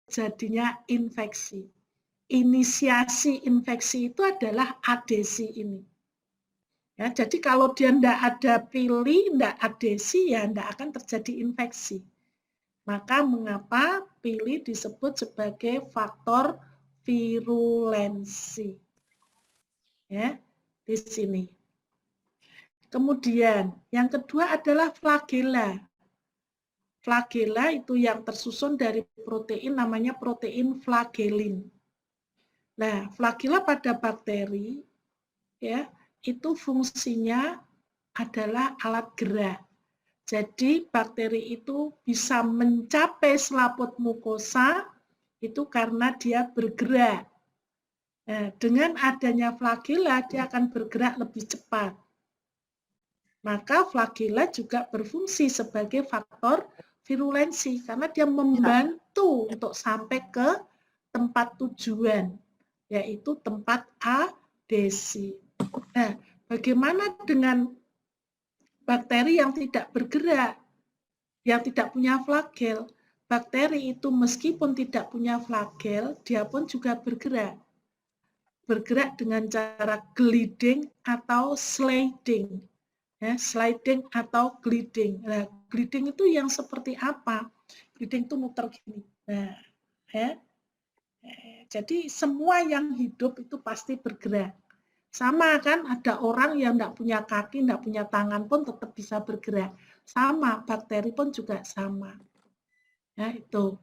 terjadinya infeksi. Inisiasi infeksi itu adalah adesi ini. Ya, jadi kalau dia tidak ada pili, tidak adesi, ya tidak akan terjadi infeksi. Maka mengapa pili disebut sebagai faktor virulensi? Ya, di sini. Kemudian yang kedua adalah flagela. Flagela itu yang tersusun dari protein namanya protein flagelin. Nah, flagela pada bakteri ya, itu fungsinya adalah alat gerak. Jadi bakteri itu bisa mencapai selaput mukosa itu karena dia bergerak. Nah, dengan adanya flagela dia akan bergerak lebih cepat. Maka flagela juga berfungsi sebagai faktor virulensi karena dia membantu untuk sampai ke tempat tujuan, yaitu tempat adesi. Nah, bagaimana dengan bakteri yang tidak bergerak, yang tidak punya flagel? Bakteri itu meskipun tidak punya flagel, dia pun juga bergerak. Bergerak dengan cara gliding atau sliding. Ya, sliding atau gliding. Nah, gliding itu yang seperti apa? Gliding itu muter gini. Nah, ya. Jadi semua yang hidup itu pasti bergerak. Sama kan, ada orang yang tidak punya kaki, tidak punya tangan pun tetap bisa bergerak. Sama, bakteri pun juga sama. Ya, itu.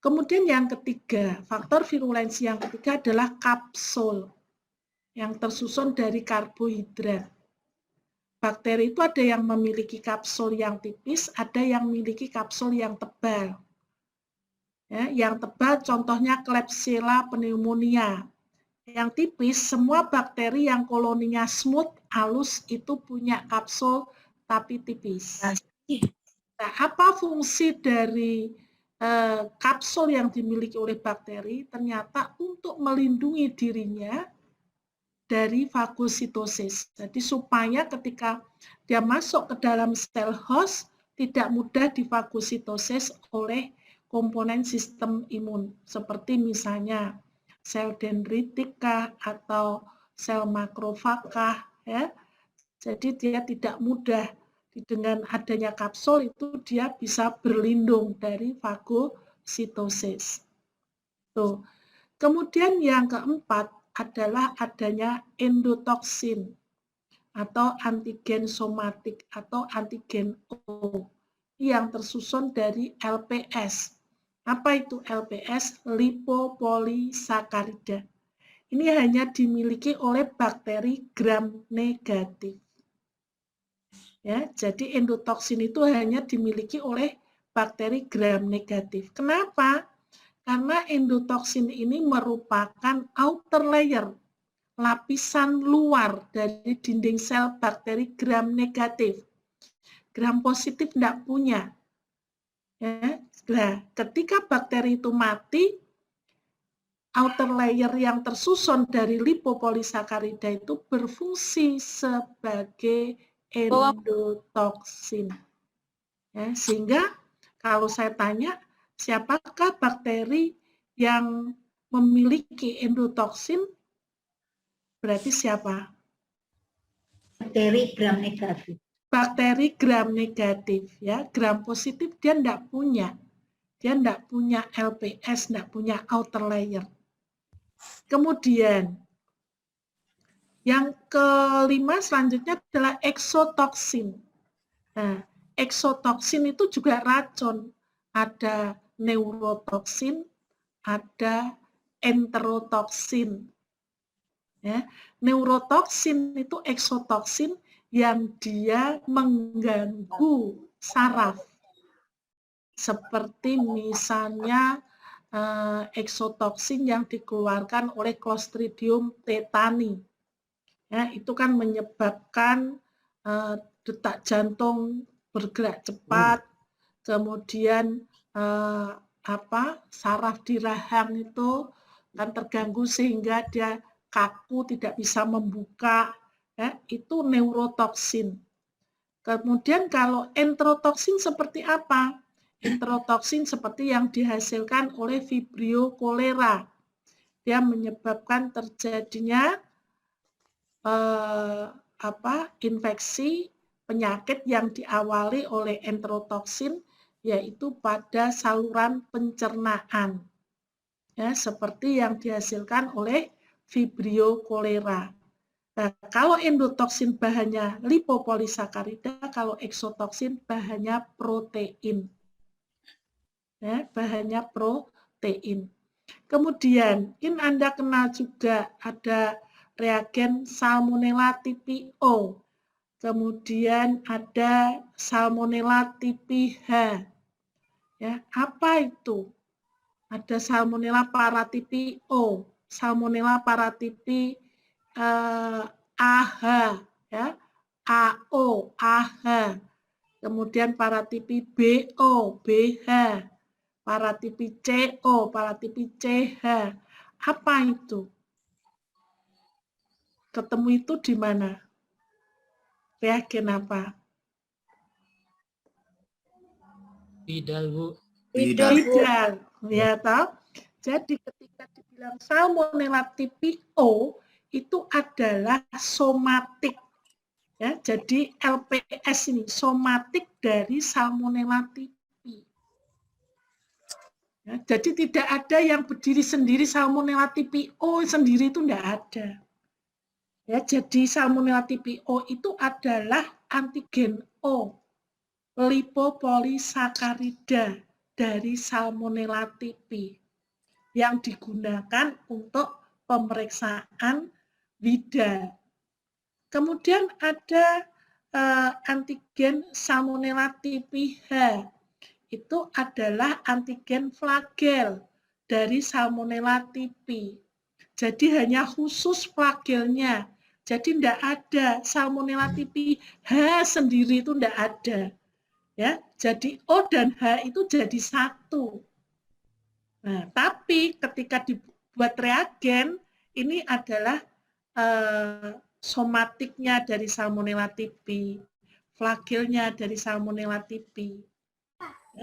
Kemudian yang ketiga, faktor virulensi yang ketiga adalah kapsul yang tersusun dari karbohidrat. Bakteri itu ada yang memiliki kapsul yang tipis, ada yang memiliki kapsul yang tebal. Ya, yang tebal contohnya Klebsiella pneumonia. Yang tipis, semua bakteri yang koloninya smooth, halus, itu punya kapsul tapi tipis. Nah, apa fungsi dari kapsul yang dimiliki oleh bakteri? Ternyata untuk melindungi dirinya dari fagositosis. Jadi supaya ketika dia masuk ke dalam sel host, tidak mudah difagositosis oleh komponen sistem imun. Seperti misalnya sel dendritik atau sel makrofag ya. Jadi dia tidak mudah, dengan adanya kapsul itu dia bisa berlindung dari fagositosis. Tuh. Kemudian yang keempat adalah adanya endotoksin atau antigen somatik atau antigen O yang tersusun dari LPS. Apa itu LPS? Lipopolisakarida. Ini hanya dimiliki oleh bakteri gram negatif. Ya, jadi endotoksin itu hanya dimiliki oleh bakteri gram negatif. Kenapa? Karena endotoksin ini merupakan outer layer, lapisan luar dari dinding sel bakteri gram negatif. Gram positif tidak punya. Ya. Nah, ketika bakteri itu mati, outer layer yang tersusun dari lipopolisakarida itu berfungsi sebagai endotoksin. Ya, sehingga kalau saya tanya, siapakah bakteri yang memiliki endotoksin? Berarti siapa? Bakteri gram negatif. Bakteri gram negatif, ya. Gram positif dia tidak punya. Dia tidak punya LPS, tidak punya outer layer. Kemudian, yang kelima selanjutnya adalah eksotoksin. Nah, eksotoksin itu juga racun. Ada neurotoksin, ada enterotoksin. Ya, neurotoksin itu eksotoksin yang dia mengganggu saraf. Seperti misalnya eksotoksin yang dikeluarkan oleh Clostridium tetani. Ya, itu kan menyebabkan detak jantung bergerak cepat, kemudian saraf di rahang itu kan terganggu sehingga dia kaku, tidak bisa membuka, ya, itu neurotoksin. Kemudian kalau enterotoksin seperti apa? enterotoksin seperti yang dihasilkan oleh Vibrio cholera. Dia menyebabkan terjadinya infeksi penyakit yang diawali oleh enterotoksin, yaitu pada saluran pencernaan, ya, seperti yang dihasilkan oleh Vibrio cholera. Nah, kalau endotoksin bahannya lipopolisakarida, kalau eksotoksin bahannya protein. Ya, bahannya protein. Kemudian, ini Anda kenal juga ada reagen Salmonella tipi O. Kemudian ada Salmonella tipi H. Ya, apa itu? Ada Salmonella paratipi O, Salmonella paratipi AH, ya, AO, AH. Kemudian paratipi BO, BH, paratipi CO, paratipi CH. Apa itu? Ketemu itu di mana? Reagen apa? Bidal, Bu. Bidal, ya toh. Jadi ketika dibilang Salmonella tipi O itu adalah somatik. Ya, jadi LPS ini somatik dari Salmonella tipi. Ya, jadi tidak ada yang berdiri sendiri Salmonella tipi O sendiri, itu tidak ada. Ya, jadi Salmonella tipi O itu adalah antigen O, lipopolisakarida dari Salmonella tipi yang digunakan untuk pemeriksaan bidal. Kemudian ada antigen Salmonella tipi H. Itu adalah antigen flagel dari Salmonella tipi. Jadi hanya khusus flagelnya. Jadi tidak ada Salmonella tipi H sendiri, itu tidak ada. Ya, jadi O dan H itu jadi satu. Nah, tapi ketika dibuat reagen, ini adalah somatiknya dari Salmonella tipi, flagelnya dari Salmonella tipi,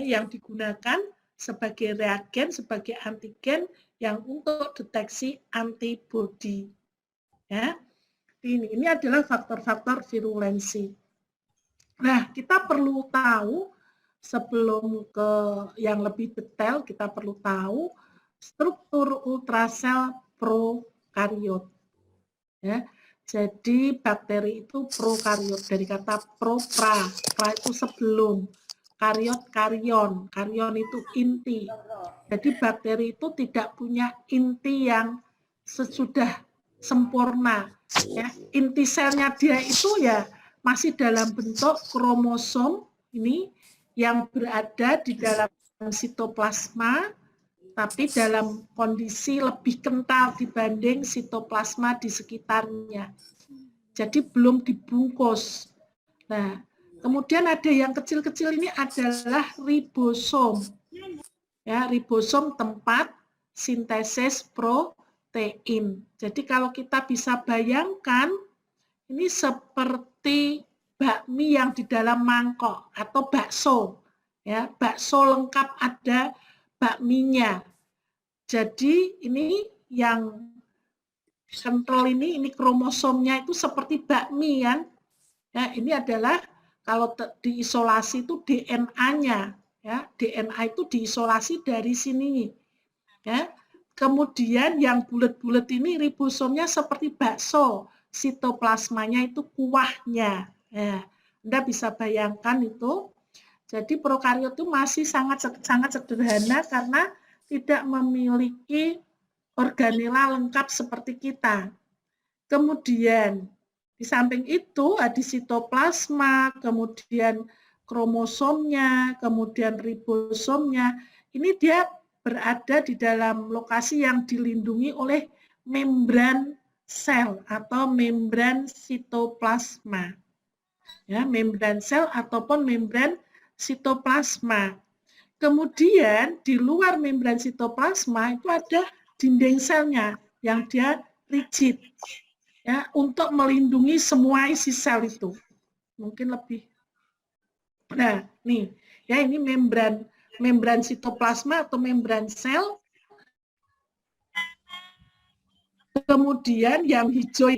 yang digunakan sebagai reagen, sebagai antigen yang untuk deteksi antibodi. Ya, ini adalah faktor-faktor virulensi. Nah, kita perlu tahu, sebelum ke yang lebih detail, kita perlu tahu struktur ultrasel prokariot. Ya, jadi bakteri itu prokariot dari kata propra, pra itu sebelum, kariot karion, karion itu inti. Jadi bakteri itu tidak punya inti yang sesudah sempurna. Ya, inti selnya dia itu ya masih dalam bentuk kromosom ini yang berada di dalam sitoplasma, tapi dalam kondisi lebih kental dibanding sitoplasma di sekitarnya. Jadi belum dibungkus. Nah, kemudian ada yang kecil-kecil ini adalah ribosom. Ya, ribosom tempat sintesis protein. Jadi kalau kita bisa bayangkan, ini seperti bakmi yang di dalam mangkok atau bakso. Ya, bakso lengkap ada bakminya. Jadi ini yang sentral ini kromosomnya itu seperti bakmi kan. Ya, ini adalah kalau diisolasi itu DNA-nya. Ya, DNA itu diisolasi dari sini. Ya. Kemudian yang bulat-bulat ini ribosomnya seperti bakso. Sitoplasmanya itu kuahnya. Ya, Anda bisa bayangkan itu. Jadi prokariot itu masih sangat sederhana karena tidak memiliki organela lengkap seperti kita. Kemudian di samping itu ada sitoplasma, kemudian kromosomnya, kemudian ribosomnya. Ini dia berada di dalam lokasi yang dilindungi oleh membran sel atau membran sitoplasma. Ya, membran sel ataupun membran sitoplasma. Kemudian di luar membran sitoplasma itu ada dinding selnya yang dia rigid, ya, untuk melindungi semua isi sel itu. Mungkin lebih. Nah, nih, ya ini membran membran sitoplasma atau membran sel. Kemudian yang hijau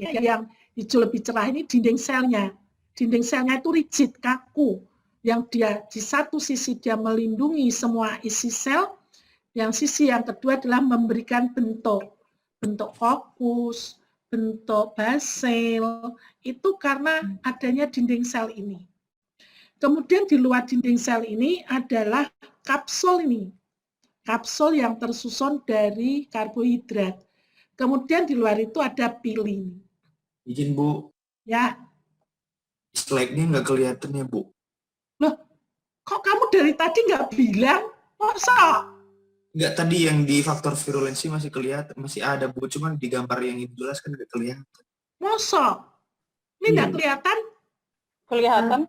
lebih cerah ini dinding selnya. Dinding selnya itu rigid, kaku. Yang dia di satu sisi dia melindungi semua isi sel, yang sisi yang kedua adalah memberikan bentuk fokus, bentuk basil, itu karena adanya dinding sel ini. Kemudian di luar dinding sel ini adalah kapsul ini. Kapsul yang tersusun dari karbohidrat. Kemudian di luar itu ada pili. Izin Bu. Ya. Slide-nya nggak kelihatan ya Bu. Loh, kok kamu dari tadi nggak bilang? Masa? Nggak, tadi yang di faktor virulensi masih kelihatan, masih ada Bu. Cuman di gambar yang ini jelas kan nggak kelihatan. Masa? Ini nggak kelihatan? Kelihatan.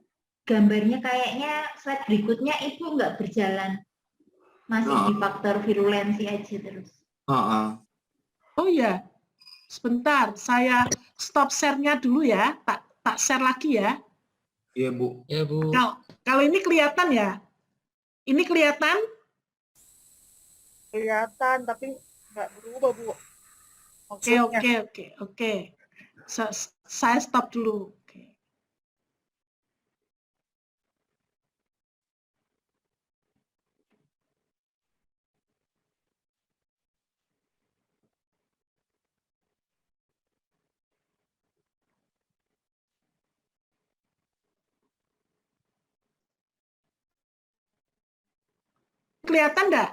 Gambarnya kayaknya slide berikutnya itu nggak berjalan. Masih di faktor virulensi aja terus. Oh ya, sebentar. Saya stop share-nya dulu ya. Tak share lagi ya. Iya Bu. Ya Bu. Kalau ini kelihatan ya? Ini kelihatan? Kelihatan, tapi nggak berubah, Bu. Oke. Saya stop dulu. Oke. Kelihatan nggak?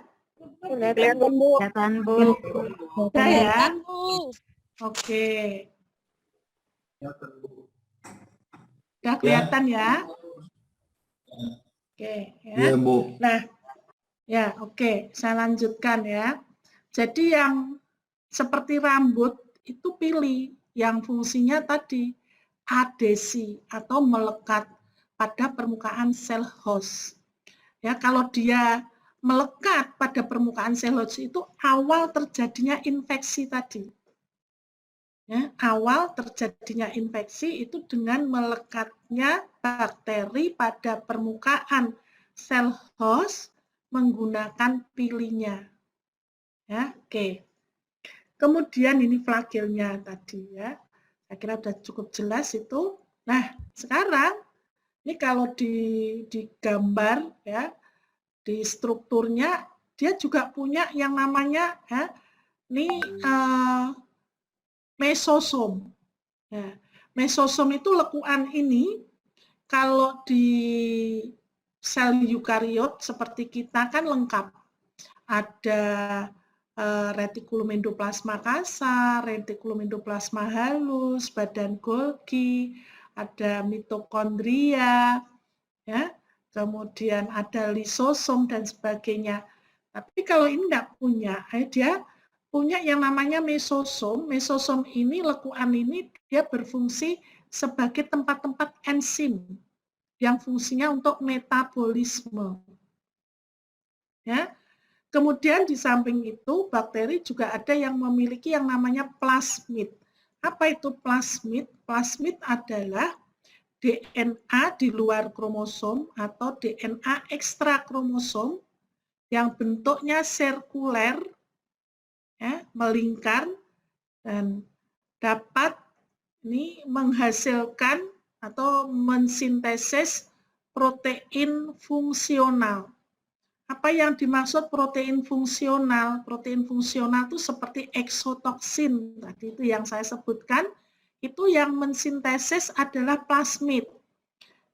Kelihatan, Bu. Kelihatan, Bu. Udah ya? Oke. Udah kelihatan ya? Oke. Ya. Iya Bu. Nah, ya oke. Saya lanjutkan ya. Jadi yang seperti rambut itu pilih. Yang fungsinya tadi adesi atau melekat pada permukaan sel host. Ya, kalau dia melekat pada permukaan sel host itu awal terjadinya infeksi tadi. Ya, awal terjadinya infeksi itu dengan melekatnya bakteri pada permukaan sel host menggunakan pilinya. Ya, oke. Kemudian ini flagellnya tadi ya. Saya kira sudah cukup jelas itu. Nah, sekarang ini kalau di gambar ya, di strukturnya dia juga punya yang namanya ya, ini mesosom. Ya, mesosom itu lekuan ini kalau di sel eukariot seperti kita kan lengkap. Ada retikulum endoplasma kasar, retikulum endoplasma halus, badan Golgi, ada mitokondria, ya. Kemudian ada lisosom dan sebagainya. Tapi kalau ini tidak punya, dia punya yang namanya mesosom. Mesosom ini, lekuan ini, dia berfungsi sebagai tempat-tempat enzim yang fungsinya untuk metabolisme. Ya. Kemudian di samping itu, bakteri juga ada yang memiliki yang namanya plasmid. Apa itu plasmid? Plasmid adalah DNA di luar kromosom atau DNA ekstra kromosom yang bentuknya sirkuler, ya, melingkar dan dapat ini menghasilkan atau mensintesis protein fungsional. Apa yang dimaksud protein fungsional? Protein fungsional itu seperti eksotoksin tadi itu yang saya sebutkan. Itu yang mensintesis adalah plasmid.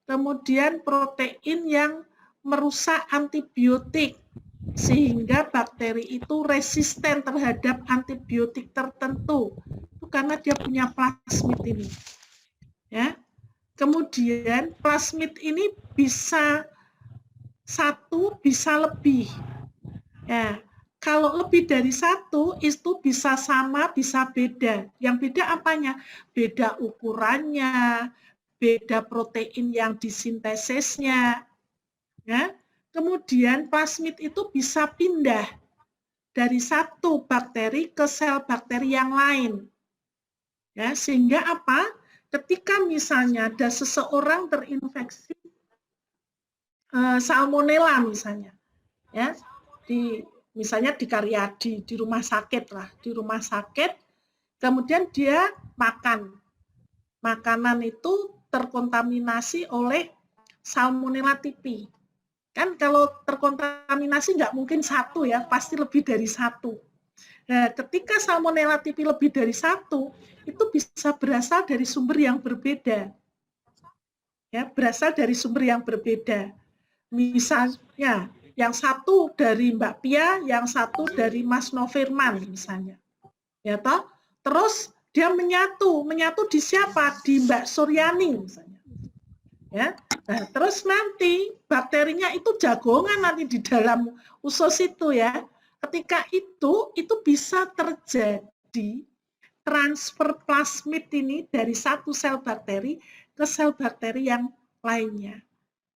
Kemudian protein yang merusak antibiotik sehingga bakteri itu resisten terhadap antibiotik tertentu. Itu karena dia punya plasmid ini. Ya. Kemudian plasmid ini bisa satu, bisa lebih. Ya. Kalau lebih dari satu, itu bisa sama, bisa beda. Yang beda apanya? Beda ukurannya, beda protein yang disintesisnya. Ya. Kemudian plasmid itu bisa pindah dari satu bakteri ke sel bakteri yang lain. Ya, sehingga apa? Ketika misalnya ada seseorang terinfeksi salmonella misalnya, ya, misalnya di Karyadi, di rumah sakit lah, di rumah sakit, kemudian dia makanan itu terkontaminasi oleh Salmonella typhi. Kan kalau terkontaminasi nggak mungkin satu ya, pasti lebih dari satu. Nah, ketika Salmonella typhi lebih dari satu, itu bisa berasal dari sumber yang berbeda. Ya, berasal dari sumber yang berbeda. Misalnya, yang satu dari Mbak Pia, yang satu dari Mas Novirman misalnya. Ya toh? Terus dia menyatu di siapa? Di Mbak Suryani misalnya. Ya. Nah, terus nanti bakterinya itu jagongan nanti di dalam usus itu ya. Ketika itu bisa terjadi transfer plasmid ini dari satu sel bakteri ke sel bakteri yang lainnya.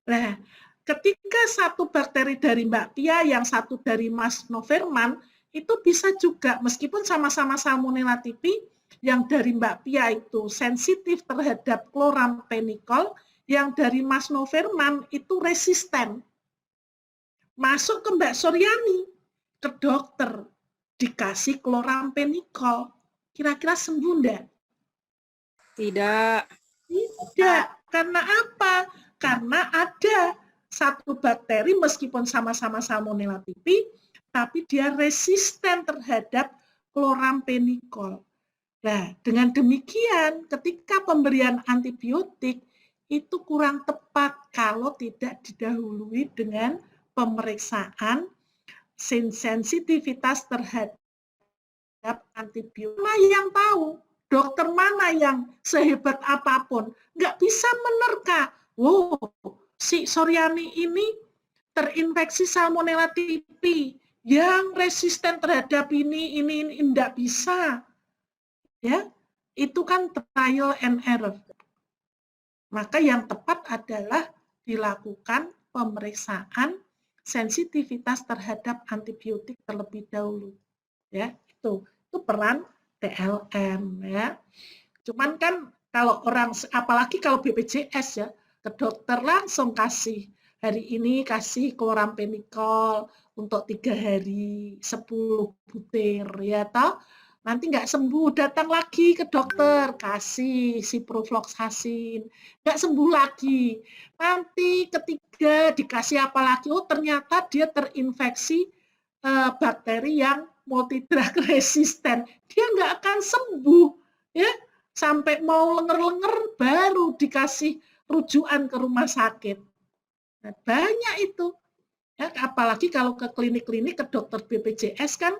Nah, ketika satu bakteri dari Mbak Pia, yang satu dari Mas Novirman, itu bisa juga, meskipun sama-sama Salmonella typhi, yang dari Mbak Pia itu sensitif terhadap chlorampenicol, yang dari Mas Novirman itu resisten. Masuk ke Mbak Suryani, ke dokter, dikasih chlorampenicol. Kira-kira sembuh enggak? Tidak. Tidak. Karena apa? Karena ada satu bakteri meskipun sama-sama Salmonella typhi, tapi dia resisten terhadap chlorampenicol. Nah, dengan demikian ketika pemberian antibiotik itu kurang tepat kalau tidak didahului dengan pemeriksaan sensitivitas terhadap antibiotik. Mana yang tahu? Dokter mana yang sehebat apapun nggak bisa menerka. Wow, si Suryani ini terinfeksi Salmonella typhi yang resisten terhadap ini enggak bisa. Ya, itu kan trial and error. Maka yang tepat adalah dilakukan pemeriksaan sensitivitas terhadap antibiotik terlebih dahulu. Ya, itu peran TLM ya. Cuman kan kalau orang, apalagi kalau BPJS ya, ke dokter langsung kasih, hari ini kasih chlorampenicol untuk 3 hari 10 butir ya toh. Nanti nggak sembuh, datang lagi ke dokter, kasih ciprofloxacin, nggak sembuh lagi. Nanti ketiga dikasih apa lagi? Oh ternyata dia terinfeksi bakteri yang multidrug resisten. Dia nggak akan sembuh, ya. Sampai mau lenger-lenger baru dikasih rujukan ke rumah sakit. Nah, banyak itu. Ya, apalagi kalau ke klinik-klinik, ke dokter BPJS kan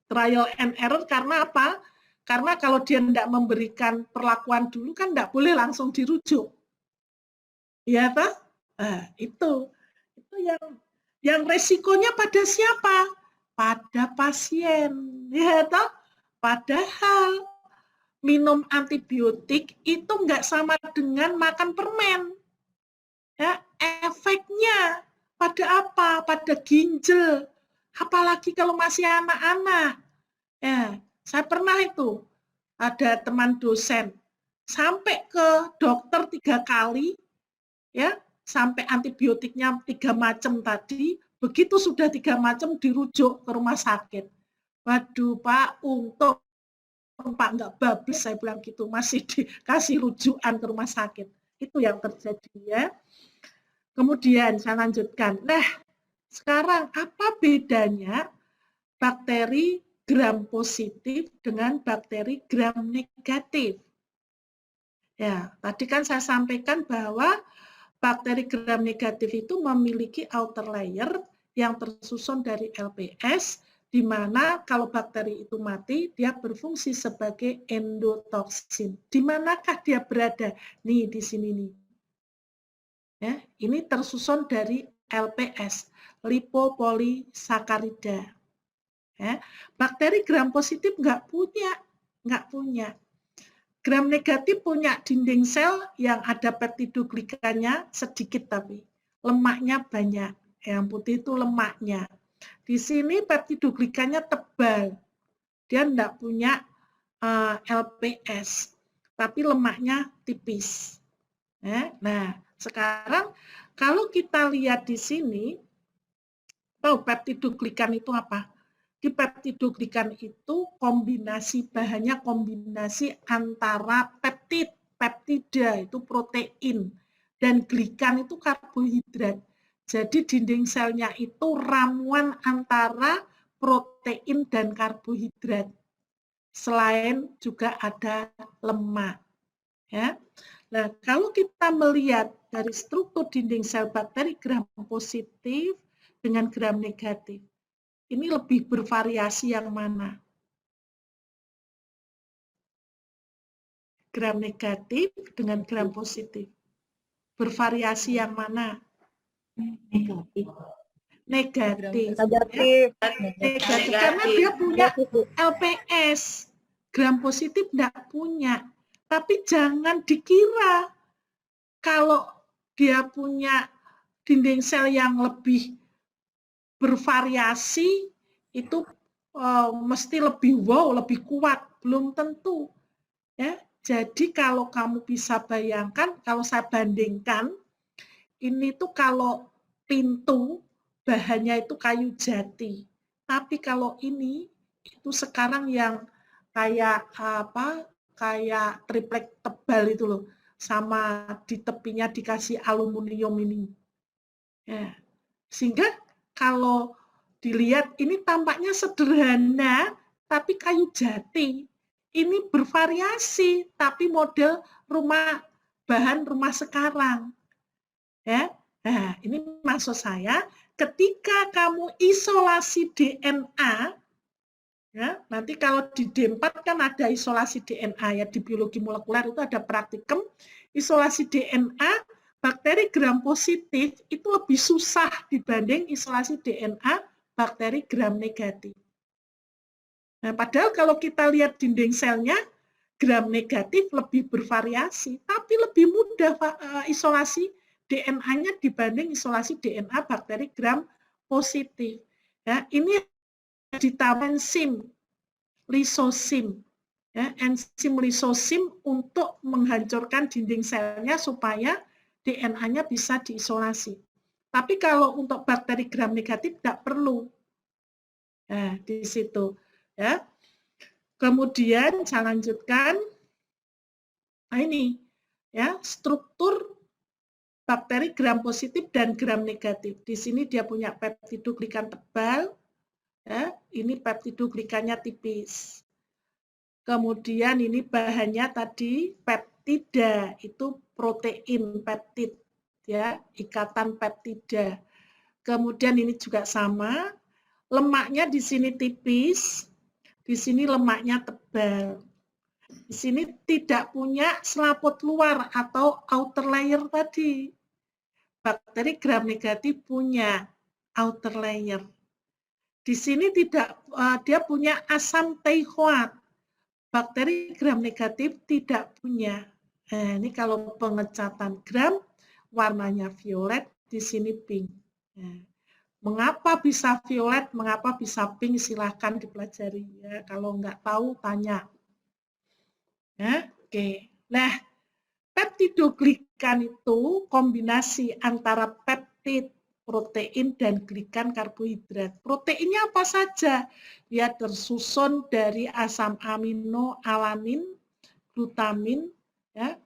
trial and error. Karena apa? Karena kalau dia tidak memberikan perlakuan dulu kan tidak boleh langsung dirujuk. Ya toh? Nah, itu yang resikonya pada siapa? Pada pasien. Ya toh? Padahal minum antibiotik itu nggak sama dengan makan permen. Ya, efeknya pada apa? Pada ginjal. Apalagi kalau masih anak-anak. Ya, saya pernah itu ada teman dosen sampai ke dokter 3 kali, ya, sampai antibiotiknya 3 macam tadi, begitu sudah 3 macam dirujuk ke rumah sakit. Waduh Pak, untung Pak nggak bablas, saya bilang gitu, masih dikasih rujukan ke rumah sakit. Itu yang terjadi ya. Kemudian saya lanjutkan. Nah, sekarang apa bedanya bakteri gram positif dengan bakteri gram negatif? Ya, tadi kan saya sampaikan bahwa bakteri gram negatif itu memiliki outer layer yang tersusun dari LPS, di mana kalau bakteri itu mati, dia berfungsi sebagai endotoksin. Di manakah dia berada? Nih, di sini nih. Ya, ini tersusun dari LPS, lipopolisakarida. Ya, bakteri gram positif nggak punya. Gram negatif punya dinding sel yang ada peptidoglikannya sedikit tapi lemaknya banyak. Yang putih itu lemaknya. Di sini peptidoglikannya tebal. Dia tidak punya LPS, tapi lemaknya tipis. Nah, sekarang kalau kita lihat di sini, Tahu peptidoglikan itu apa? Di peptidoglikan itu kombinasi bahannya kombinasi antara peptid, peptida itu protein, dan glikan itu karbohidrat. Jadi dinding selnya itu ramuan antara protein dan karbohidrat. Selain juga ada lemak. Ya. Nah, kalau kita melihat dari struktur dinding sel bakteri gram positif dengan gram negatif, ini lebih bervariasi yang mana? Gram negatif dengan gram positif. Bervariasi yang mana? Negatif. Negatif. Negatif. Negatif karena dia punya LPS. Gram positif tidak punya. Tapi jangan dikira kalau dia punya dinding sel yang lebih bervariasi itu mesti lebih wow, lebih kuat. Belum tentu. Ya. Jadi kalau kamu bisa bayangkan, kalau saya bandingkan, ini tuh kalau pintu bahannya itu kayu jati. Tapi kalau ini itu sekarang yang kayak apa? Kayak triplek tebal itu loh. Sama di tepinya dikasih aluminium ini. Ya. Sehingga kalau dilihat ini tampaknya sederhana, tapi kayu jati. Ini bervariasi, tapi model bahan rumah sekarang. Ya, nah, ini maksud saya, ketika kamu isolasi DNA, ya, nanti kalau di D4 kan ada isolasi DNA ya, di biologi molekuler itu ada praktikum, isolasi DNA bakteri gram positif itu lebih susah dibanding isolasi DNA bakteri gram negatif. Nah, padahal kalau kita lihat dinding selnya, gram negatif lebih bervariasi, tapi lebih mudah isolasi DNA-nya dibanding isolasi DNA bakteri gram positif. Ya, ini ditambah enzim lisosim. Ya, enzim lisosim untuk menghancurkan dinding selnya supaya DNA-nya bisa diisolasi. Tapi kalau untuk bakteri gram negatif tidak perlu. Nah, di situ. Ya. Kemudian saya lanjutkan. Nah ini ya struktur bakteri gram positif dan gram negatif. Di sini dia punya peptidoglikan tebal, ya, ini peptidoglikannya tipis. Kemudian ini bahannya tadi peptida, itu protein peptid, ya, ikatan peptida. Kemudian ini juga sama, lemaknya di sini tipis, di sini lemaknya tebal. Di sini tidak punya selaput luar atau outer layer tadi. Bakteri gram negatif punya outer layer. Di sini tidak, dia punya asam teichoat. Bakteri gram negatif tidak punya. Nah, ini kalau pengecatan gram warnanya violet, di sini pink. Nah, mengapa bisa violet, mengapa bisa pink, silahkan dipelajari. Ya, kalau nggak tahu, tanya. Ya, oke. Nah, peptidoglikan itu kombinasi antara peptid, protein, dan glikan karbohidrat. Proteinnya apa saja? Ya, tersusun dari asam amino, alanin, glutamin, ya,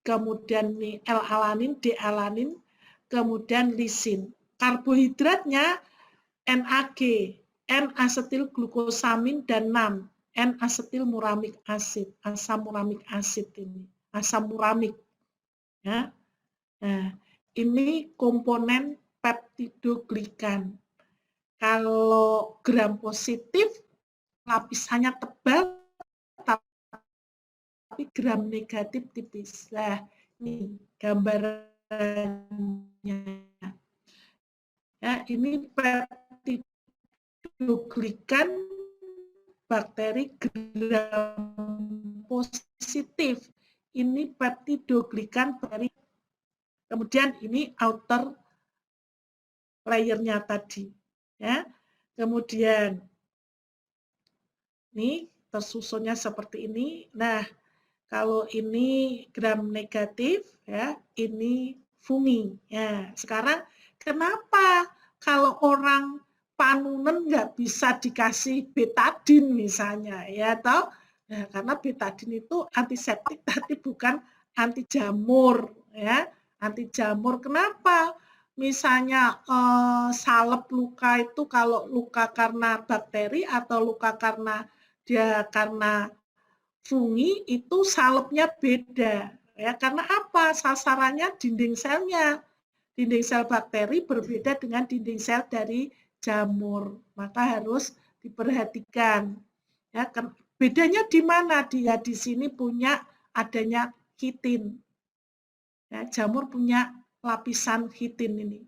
kemudian L-alanin, D-alanin, kemudian lisin. Karbohidratnya NAG, N-asetilglukosamin, dan NAM, N-asetilmuramik asid, asam muramik asid ini, asam muramik. Ya. Nah, ini komponen peptidoglikan. Kalau gram positif, lapisannya tebal, tapi gram negatif tipis. Nah, ini gambarannya. Ya, ini peptidoglikan bakteri gram positif. Ini peptidoglikan bakteri. Kemudian ini outer layer-nya tadi. Ya. Kemudian ini tersusunnya seperti ini. Nah, kalau ini gram negatif, ya, ini fungi. Ya, sekarang kenapa kalau orang panunen nggak bisa dikasih betadin misalnya, ya toh? Nah, karena betadin itu antiseptik tapi bukan anti jamur, ya. Anti jamur kenapa? Misalnya salep luka itu kalau luka karena bakteri atau luka karena fungi itu salepnya beda, ya. Karena apa? Sasarannya dinding selnya. Dinding sel bakteri berbeda dengan dinding sel dari jamur, maka harus diperhatikan. Ya, bedanya di mana? Dia di sini punya adanya kitin. Ya, jamur punya lapisan kitin ini.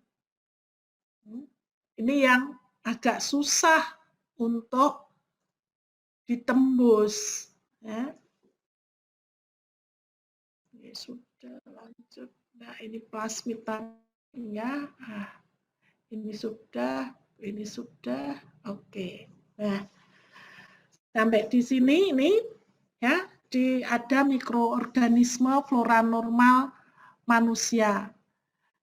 Ini yang agak susah untuk ditembus. Ya. Oke, sudah lanjut. Nah, ini plasmid ya. Ini sudah, oke. Nah, sampai di sini ini ya, ada mikroorganisme flora normal manusia.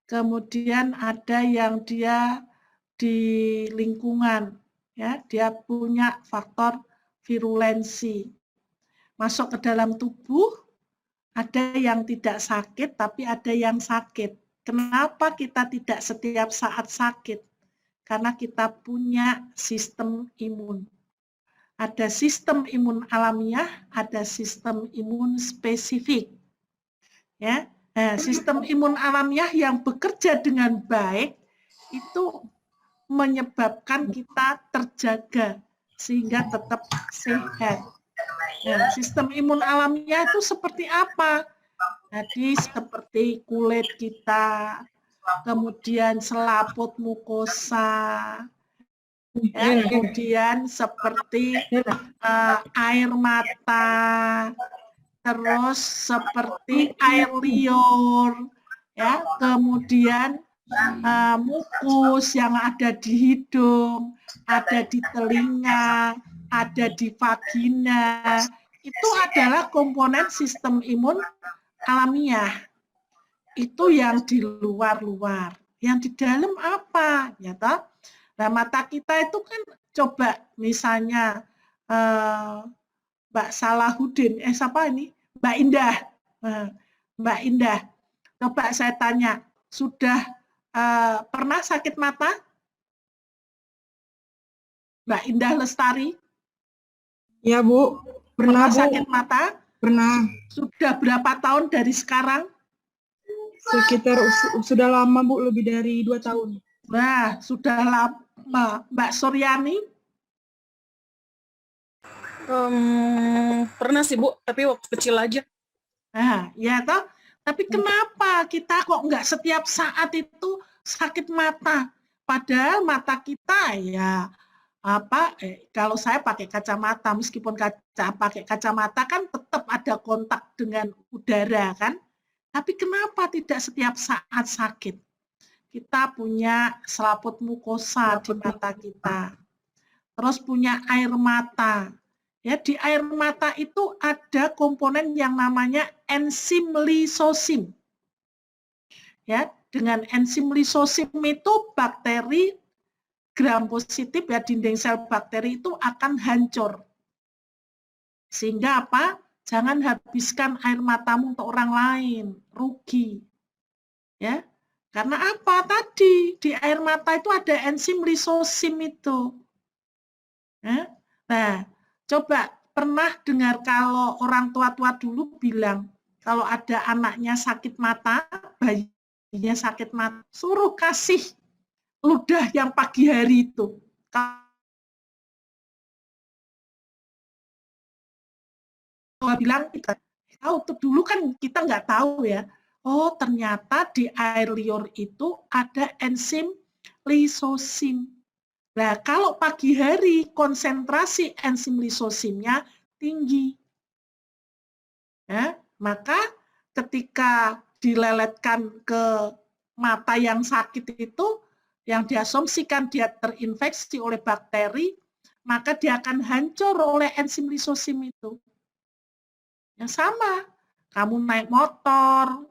Kemudian ada yang dia di lingkungan, ya, dia punya faktor virulensi. Masuk ke dalam tubuh, ada yang tidak sakit, tapi ada yang sakit. Kenapa kita tidak setiap saat sakit? Karena kita punya sistem imun. Ada sistem imun alamiah, ada sistem imun spesifik. Ya, nah, sistem imun alamiah yang bekerja dengan baik itu menyebabkan kita terjaga sehingga tetap sehat. Nah, sistem imun alamiah itu seperti apa? Jadi seperti kulit kita, kemudian selaput mukosa, ya, kemudian seperti air mata, terus seperti air liur, ya, kemudian mukus yang ada di hidung, ada di telinga, ada di vagina, itu adalah komponen sistem imun alamiah. Itu yang di luar-luar. Yang di dalam apa? Ya toh? Nah, mata kita itu kan coba misalnya Mbak Salahuddin, siapa ini? Mbak Indah. Mbak Indah, coba saya tanya, sudah pernah sakit mata? Mbak Indah Lestari? Ya, Bu. Pernah, Bu. Sakit mata? Pernah. Sudah berapa tahun dari sekarang? Sekitar sudah lama, Bu, lebih dari 2 tahun. Nah, sudah lama. Mbak Suryani? Pernah sih, Bu, tapi waktu kecil aja. Nah, ya toh. Tapi kenapa kita kok nggak setiap saat itu sakit mata? Padahal mata kita ya kalau saya pakai kacamata, meskipun pakai kacamata kan tetap ada kontak dengan udara kan. Tapi kenapa tidak setiap saat sakit? Kita punya selaput mukosa di mata kita. Terus punya air mata. Ya, di air mata itu ada komponen yang namanya enzim lisosim. Ya, dengan enzim lisosim itu bakteri gram positif, ya, dinding sel bakteri itu akan hancur. Sehingga apa? Jangan habiskan air matamu untuk orang lain, rugi. Ya. Karena apa? Tadi di air mata itu ada enzim lisosim itu. Ya. Nah, coba pernah dengar kalau orang tua-tua dulu bilang kalau ada anaknya sakit mata, bayinya sakit mata, suruh kasih ludah yang pagi hari itu. Kalau bilang tahu tuh, dulu kan kita nggak tahu ya. Oh, ternyata di air liur itu ada enzim lisosim. Nah, kalau pagi hari konsentrasi enzim lisosimnya tinggi. Ya, maka ketika dileletkan ke mata yang sakit itu, yang diasumsikan dia terinfeksi oleh bakteri, maka dia akan hancur oleh enzim lisosim itu. Yang sama, kamu naik motor,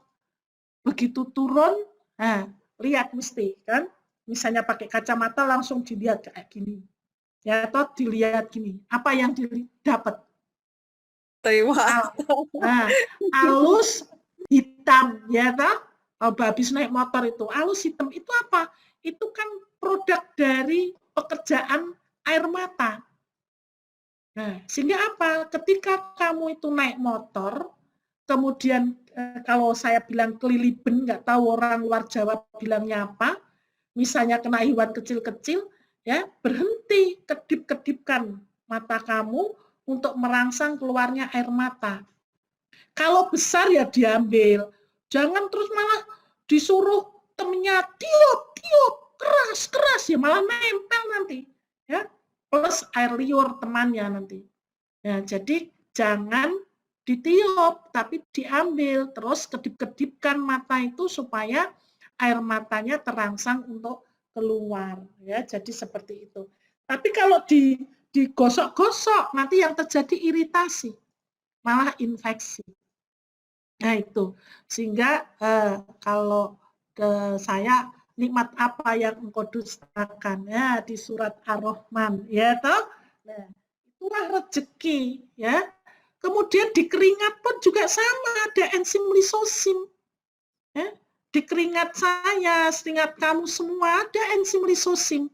begitu turun, nah, lihat mesti kan, misalnya pakai kacamata langsung dilihat kayak gini. Ya, atau dilihat gini. Apa yang didapat? Terima. Nah, halus hitam, ya toh? Kalau habis naik motor itu, halus hitam itu apa? Itu kan produk dari pekerjaan air mata. Nah, sehingga apa? Ketika kamu itu naik motor, kemudian kalau saya bilang keliliben, nggak tahu orang luar Jawa bilangnya apa, misalnya kena hewan kecil-kecil, ya berhenti, kedip-kedipkan mata kamu untuk merangsang keluarnya air mata. Kalau besar ya diambil, jangan terus malah disuruh temennya tiup, keras, ya malah nempel nanti, ya plus air liur temannya nanti. Ya, jadi jangan ditiup, tapi diambil, terus kedip-kedipkan mata itu supaya air matanya terangsang untuk keluar, ya. Jadi seperti itu. Tapi kalau digosok-gosok nanti yang terjadi iritasi, malah infeksi. Nah itu, sehingga kalau saya nikmat apa yang engkau dustakan, ya di surat Ar-Rahman, ya toh. Nah, itulah rezeki, ya. Kemudian di keringat pun juga sama, ada enzim lisosim. Ya. Di keringat saya, keringat kamu semua ada enzim lisosim.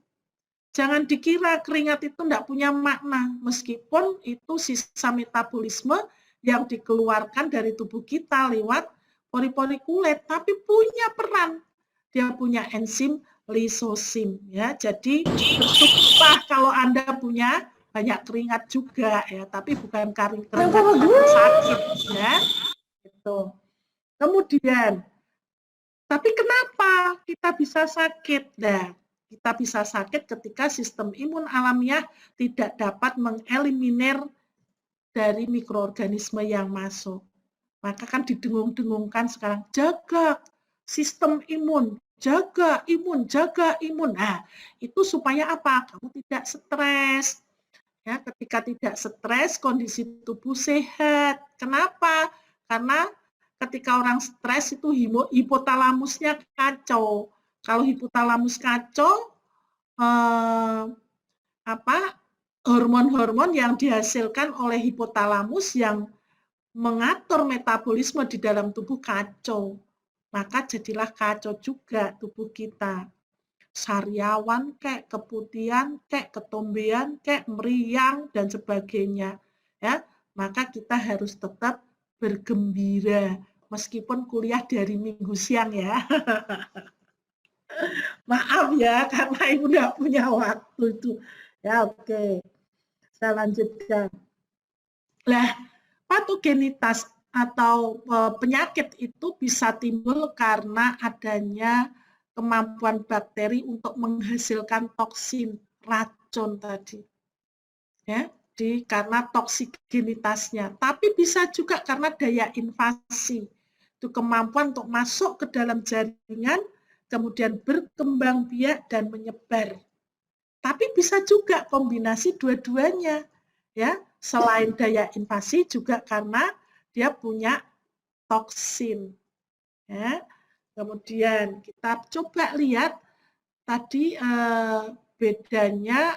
Jangan dikira keringat itu tidak punya makna, meskipun itu sisa metabolisme yang dikeluarkan dari tubuh kita lewat pori-pori kulit, tapi punya peran. Dia punya enzim lisosim, ya. Jadi bersyukurlah kalau Anda punya banyak keringat juga, ya, tapi bukan keringat karena sakit, ya. Itu. Kemudian, tapi kenapa kita bisa sakit? Nah, kita bisa sakit ketika sistem imun alamiah tidak dapat mengeliminir dari mikroorganisme yang masuk. Maka kan didengung-dengungkan sekarang, jaga sistem imun, jaga imun, jaga imun. Nah, itu supaya apa? Kamu tidak stres. Ya, ketika tidak stres, kondisi tubuh sehat. Kenapa? Karena ketika orang stres itu hipotalamusnya kacau. Kalau hipotalamus kacau, hormon-hormon yang dihasilkan oleh hipotalamus yang mengatur metabolisme di dalam tubuh kacau. Maka jadilah kacau juga tubuh kita. Sariawan, kayak keputihan, kayak ketombean, kayak meriang, dan sebagainya. Ya, maka kita harus tetap bergembira, meskipun kuliah dari minggu siang ya. Maaf ya, karena ibu tidak punya waktu itu. Ya, oke. Saya lanjutkan. Nah, patogenitas atau penyakit itu bisa timbul karena adanya kemampuan bakteri untuk menghasilkan toksin, racun tadi. Ya, karena toksigenitasnya. Tapi bisa juga karena daya invasi. Itu kemampuan untuk masuk ke dalam jaringan, kemudian berkembang biak dan menyebar. Tapi bisa juga kombinasi dua-duanya, ya. Selain daya invasi juga karena dia punya toksin. Ya. Kemudian kita coba lihat tadi bedanya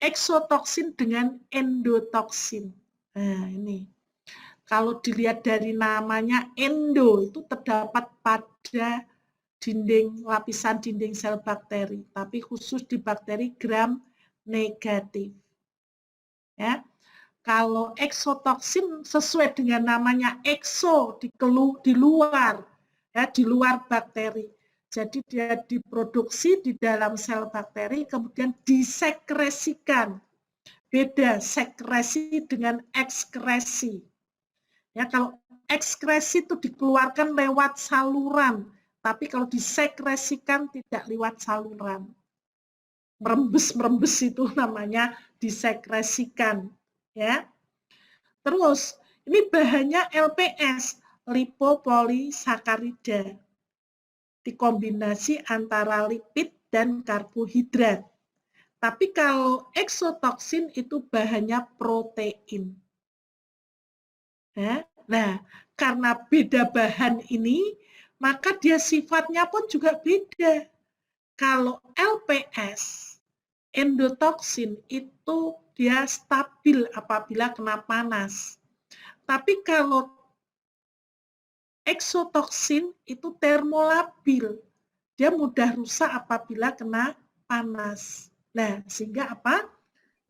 eksotoksin dengan endotoksin. Nah, ini. Kalau dilihat dari namanya endo itu terdapat pada lapisan dinding sel bakteri, tapi khusus di bakteri gram negatif. Ya. Kalau eksotoksin sesuai dengan namanya ekso, di luar, ya, di luar bakteri. Jadi dia diproduksi di dalam sel bakteri, kemudian disekresikan. Beda sekresi dengan ekskresi. Ya, kalau ekskresi itu dikeluarkan lewat saluran, tapi kalau disekresikan tidak lewat saluran. Merembes itu namanya disekresikan. Ya. Terus ini bahannya LPS, lipopolisakarida, dikombinasi antara lipid dan karbohidrat. Tapi kalau eksotoksin itu bahannya protein. Ya. Nah, karena beda bahan ini, maka dia sifatnya pun juga beda. Kalau LPS, endotoksin itu dia stabil apabila kena panas. Tapi kalau eksotoksin itu termolabil, dia mudah rusak apabila kena panas. Nah, sehingga apa?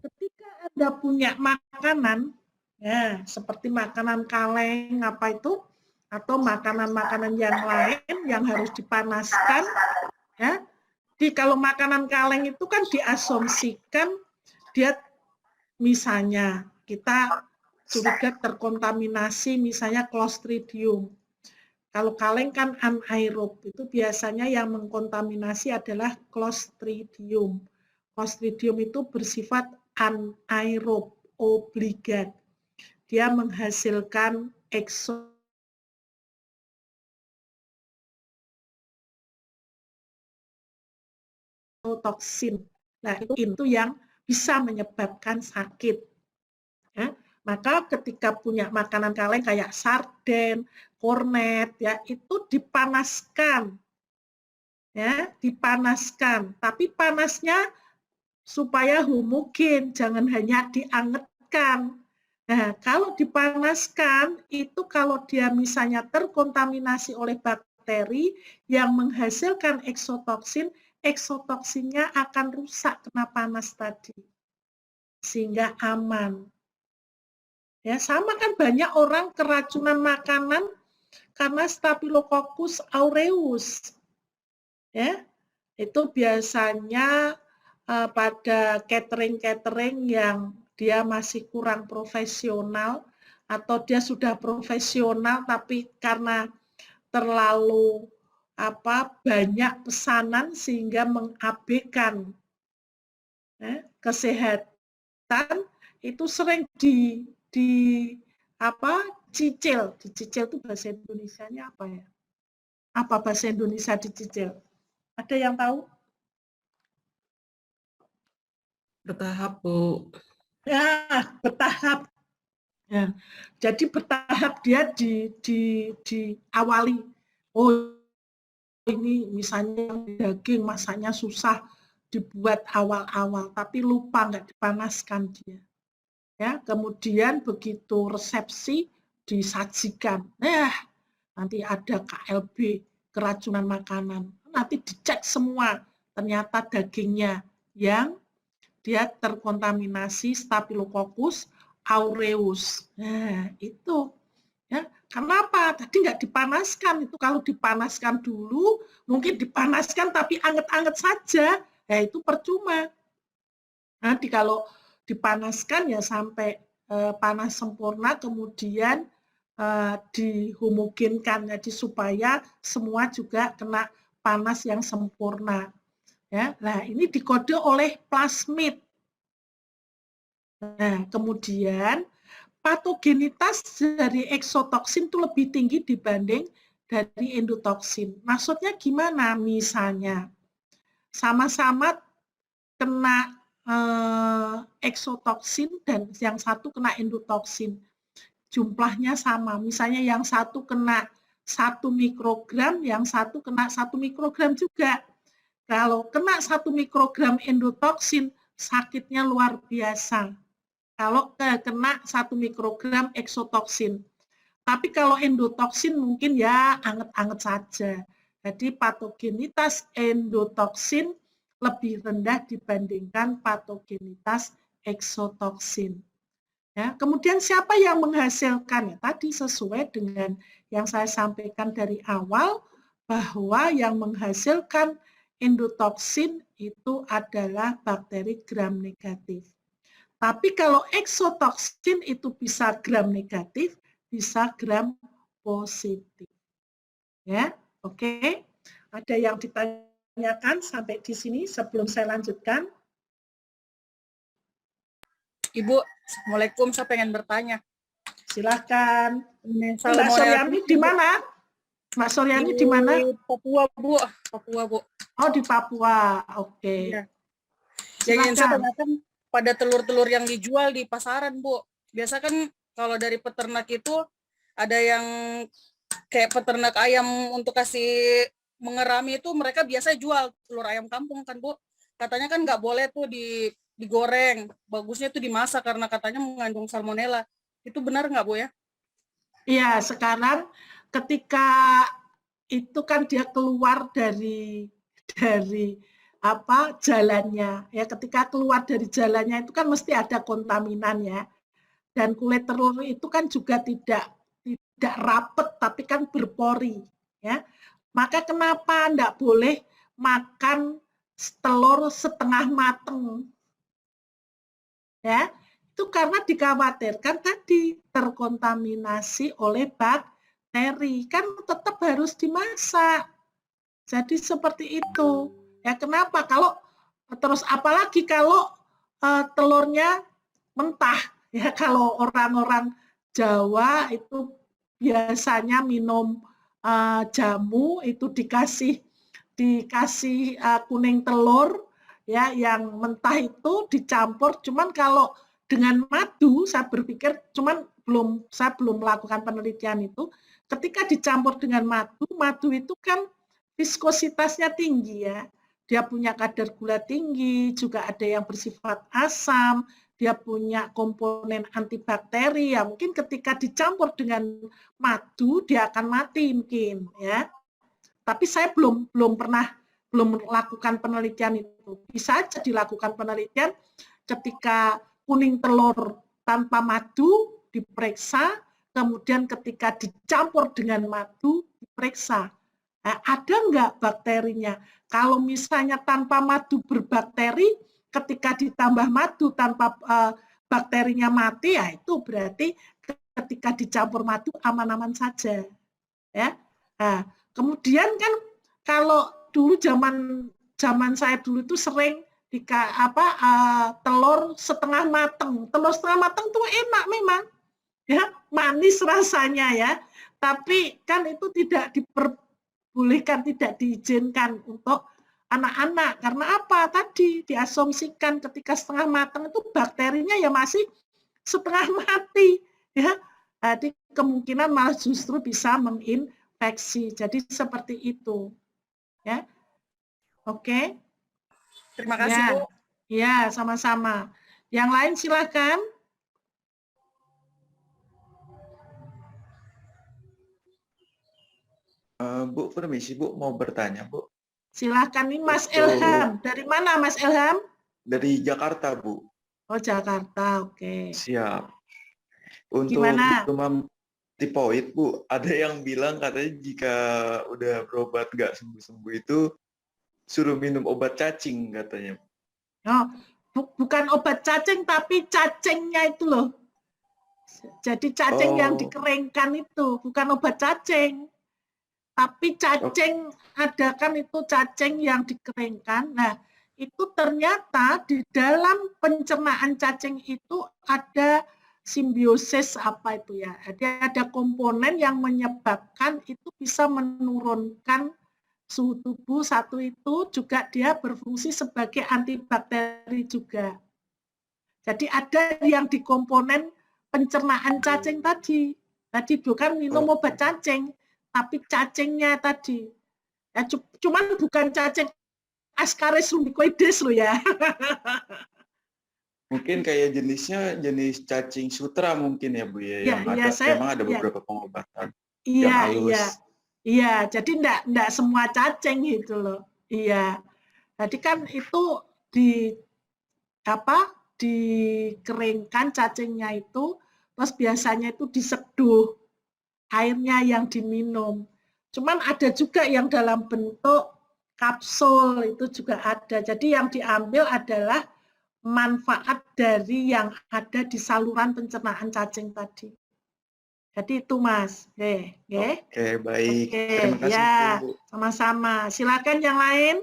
Ketika Anda punya makanan, ya, seperti makanan kaleng apa itu, atau makanan-makanan yang lain yang harus dipanaskan, ya. Kalau makanan kaleng itu kan diasumsikan dia misalnya kita sudah terkontaminasi misalnya Clostridium. Kalau kaleng kan anaerob, itu biasanya yang mengkontaminasi adalah Clostridium. Clostridium itu bersifat anaerob, obligat. Dia menghasilkan eksotoksin. Nah, itu yang bisa menyebabkan sakit. Ya. Maka ketika punya makanan kaleng kayak sarden, kornet, ya itu dipanaskan, ya dipanaskan. Tapi panasnya supaya homogen, jangan hanya diangetkan. Nah, kalau dipanaskan itu kalau dia misalnya terkontaminasi oleh bakteri yang menghasilkan eksotoksin, eksotoksinnya akan rusak kena panas tadi, sehingga aman. Ya, sama kan banyak orang keracunan makanan karena Staphylococcus aureus. Ya, itu biasanya pada catering-catering yang dia masih kurang profesional atau dia sudah profesional tapi karena terlalu banyak pesanan sehingga mengabaikan kesehatan, itu sering dicicil. Dicicil itu bahasa Indonesianya apa ya? Apa bahasa Indonesia dicicil? Ada yang tahu? Bertahap, Bu. Ya, bertahap. Ya. Jadi bertahap dia diawali. Oh, ini misalnya daging masaknya susah dibuat awal-awal, tapi lupa nggak dipanaskan dia. Ya, kemudian begitu resepsi disajikan. Nanti ada KLB, keracunan makanan. Nanti dicek semua, ternyata dagingnya yang dia terkontaminasi Staphylococcus aureus. Nah, itu. Ya, kenapa? Tadi nggak dipanaskan. Itu kalau dipanaskan dulu, mungkin dipanaskan tapi anget-anget saja. Ya, itu percuma. Nanti kalau dipanaskan ya sampai panas sempurna, kemudian dihomogenkan, jadi supaya semua juga kena panas yang sempurna. Ya, nah ini dikode oleh plasmid. Nah, kemudian patogenitas dari eksotoksin itu lebih tinggi dibanding dari endotoksin. Maksudnya gimana? Misalnya sama-sama kena eksotoksin dan yang satu kena endotoksin. Jumlahnya sama. Misalnya yang satu kena 1 mikrogram, yang satu kena 1 mikrogram juga. Kalau kena 1 mikrogram endotoksin, sakitnya luar biasa. Kalau kena 1 mikrogram eksotoksin. Tapi kalau endotoksin mungkin ya anget-anget saja. Jadi patogenitas endotoksin lebih rendah dibandingkan patogenitas eksotoksin. Ya, kemudian siapa yang menghasilkan? Ya, tadi sesuai dengan yang saya sampaikan dari awal, bahwa yang menghasilkan endotoksin itu adalah bakteri gram negatif. Tapi kalau eksotoksin itu bisa gram negatif, bisa gram positif. Ya, oke. Ada yang ditanyakan sampai di sini sebelum saya lanjutkan? Ibu, Assalamualaikum, saya pengen bertanya. Silahkan. Salam Mbak Soryani di mana? Mbak Soryani di mana? Papua, Bu. Papua, Bu. Oh, di Papua. Oke. Ya. Yang ingin saya tanyakan pada telur-telur yang dijual di pasaran, Bu. Biasa kan kalau dari peternak itu ada yang kayak peternak ayam untuk kasih mengerami itu mereka biasa jual telur ayam kampung kan Bu. Katanya kan nggak boleh tuh digoreng, bagusnya tuh dimasak karena katanya mengandung salmonella. Itu benar nggak Bu ya? Iya, sekarang ketika itu kan dia keluar dari apa jalannya ya, ketika keluar dari jalannya itu kan mesti ada kontaminan ya, dan kulit telur itu kan juga tidak rapet tapi kan berpori ya, maka kenapa enggak boleh makan telur setengah mateng ya, itu karena dikhawatirkan tadi terkontaminasi oleh bakteri, kan tetap harus dimasak. Jadi seperti itu. Ya kenapa? Kalau terus apalagi kalau telurnya mentah ya, kalau orang-orang Jawa itu biasanya minum jamu itu dikasih kuning telur ya yang mentah itu dicampur, cuman kalau dengan madu saya berpikir saya belum melakukan penelitian itu, ketika dicampur dengan madu itu kan viskositasnya tinggi ya, dia punya kadar gula tinggi, juga ada yang bersifat asam, dia punya komponen antibakteri ya, mungkin ketika dicampur dengan madu dia akan mati mungkin ya. Tapi saya belum melakukan penelitian itu. Bisa saja dilakukan penelitian ketika kuning telur tanpa madu diperiksa, kemudian ketika dicampur dengan madu diperiksa. Nah, ada enggak bakterinya? Kalau misalnya tanpa madu berbakteri, ketika ditambah madu tanpa bakterinya mati, ya itu berarti ketika dicampur madu aman-aman saja. Ya. Nah, kemudian kan kalau dulu zaman saya dulu itu sering telur setengah mateng. Telur setengah mateng itu enak memang. Ya, manis rasanya ya. Tapi kan itu tidak diperbolehkan, tidak diizinkan untuk anak-anak. Karena apa? Tadi diasumsikan ketika setengah matang itu bakterinya ya masih setengah mati. Ya. Jadi kemungkinan malah justru bisa menginfeksi. Jadi seperti itu. Ya. Oke. Terima kasih Ya. Bu. Ya, sama-sama. Yang lain silakan. Bu, permisi Bu, mau bertanya Bu. Silakan nih Mas Ilham. Dari mana Mas Ilham? Dari Jakarta Bu. Oh Jakarta, oke. Siap. Untuk Gimana? demam tipoid Bu, ada yang bilang katanya jika udah berobat nggak sembuh-sembuh itu suruh minum obat cacing katanya. Oh, bukan obat cacing tapi cacingnya itu loh. Jadi cacing yang dikeringkan itu bukan obat cacing. Tapi cacing ada kan itu cacing yang dikeringkan. Nah, itu ternyata di dalam pencernaan cacing itu ada simbiosis apa itu ya. Ada komponen yang menyebabkan itu bisa menurunkan suhu tubuh. Satu itu juga dia berfungsi sebagai antibakteri juga. Jadi ada yang di komponen pencernaan cacing tadi. Tadi bukan minum obat cacing, tapi cacingnya tadi. Ya, cuman bukan cacing Ascaris lumbicoides loh ya. Mungkin kayak jenisnya jenis cacing sutra mungkin ya Bu ya, yang ada memang ada beberapa pengobatan. Iya, jadi enggak semua cacing gitu loh. Iya. Jadi kan itu dikeringkan cacingnya itu, terus biasanya itu diseduh airnya yang diminum. Cuman ada juga yang dalam bentuk kapsul itu juga ada. Jadi yang diambil adalah manfaat dari yang ada di saluran pencernaan cacing tadi. Jadi itu Mas. Oke, baik. Oke, Terima kasih ya, Bu. sama-sama. Silakan yang lain.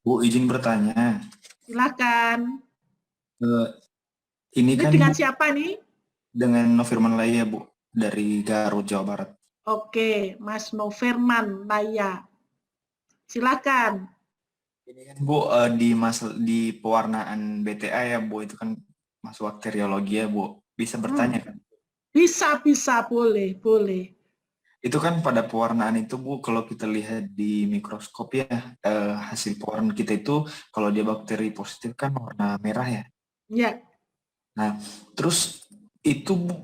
Bu, izin bertanya. Silakan. Ini kan dengan siapa nih? Dengan Nofirman Laya, Bu, dari Garut, Jawa Barat. Oke, Mas Nofirman Laya. Silakan. Ini kan Bu, di pewarnaan BTA ya Bu, itu kan masuk bakteriologi ya Bu. Bisa bertanya kan? Bisa, boleh. Itu kan pada pewarnaan itu Bu, kalau kita lihat di mikroskop ya, hasil pewarnaan kita itu kalau dia bakteri positif kan warna merah ya. Ya, Nah, terus itu Bu,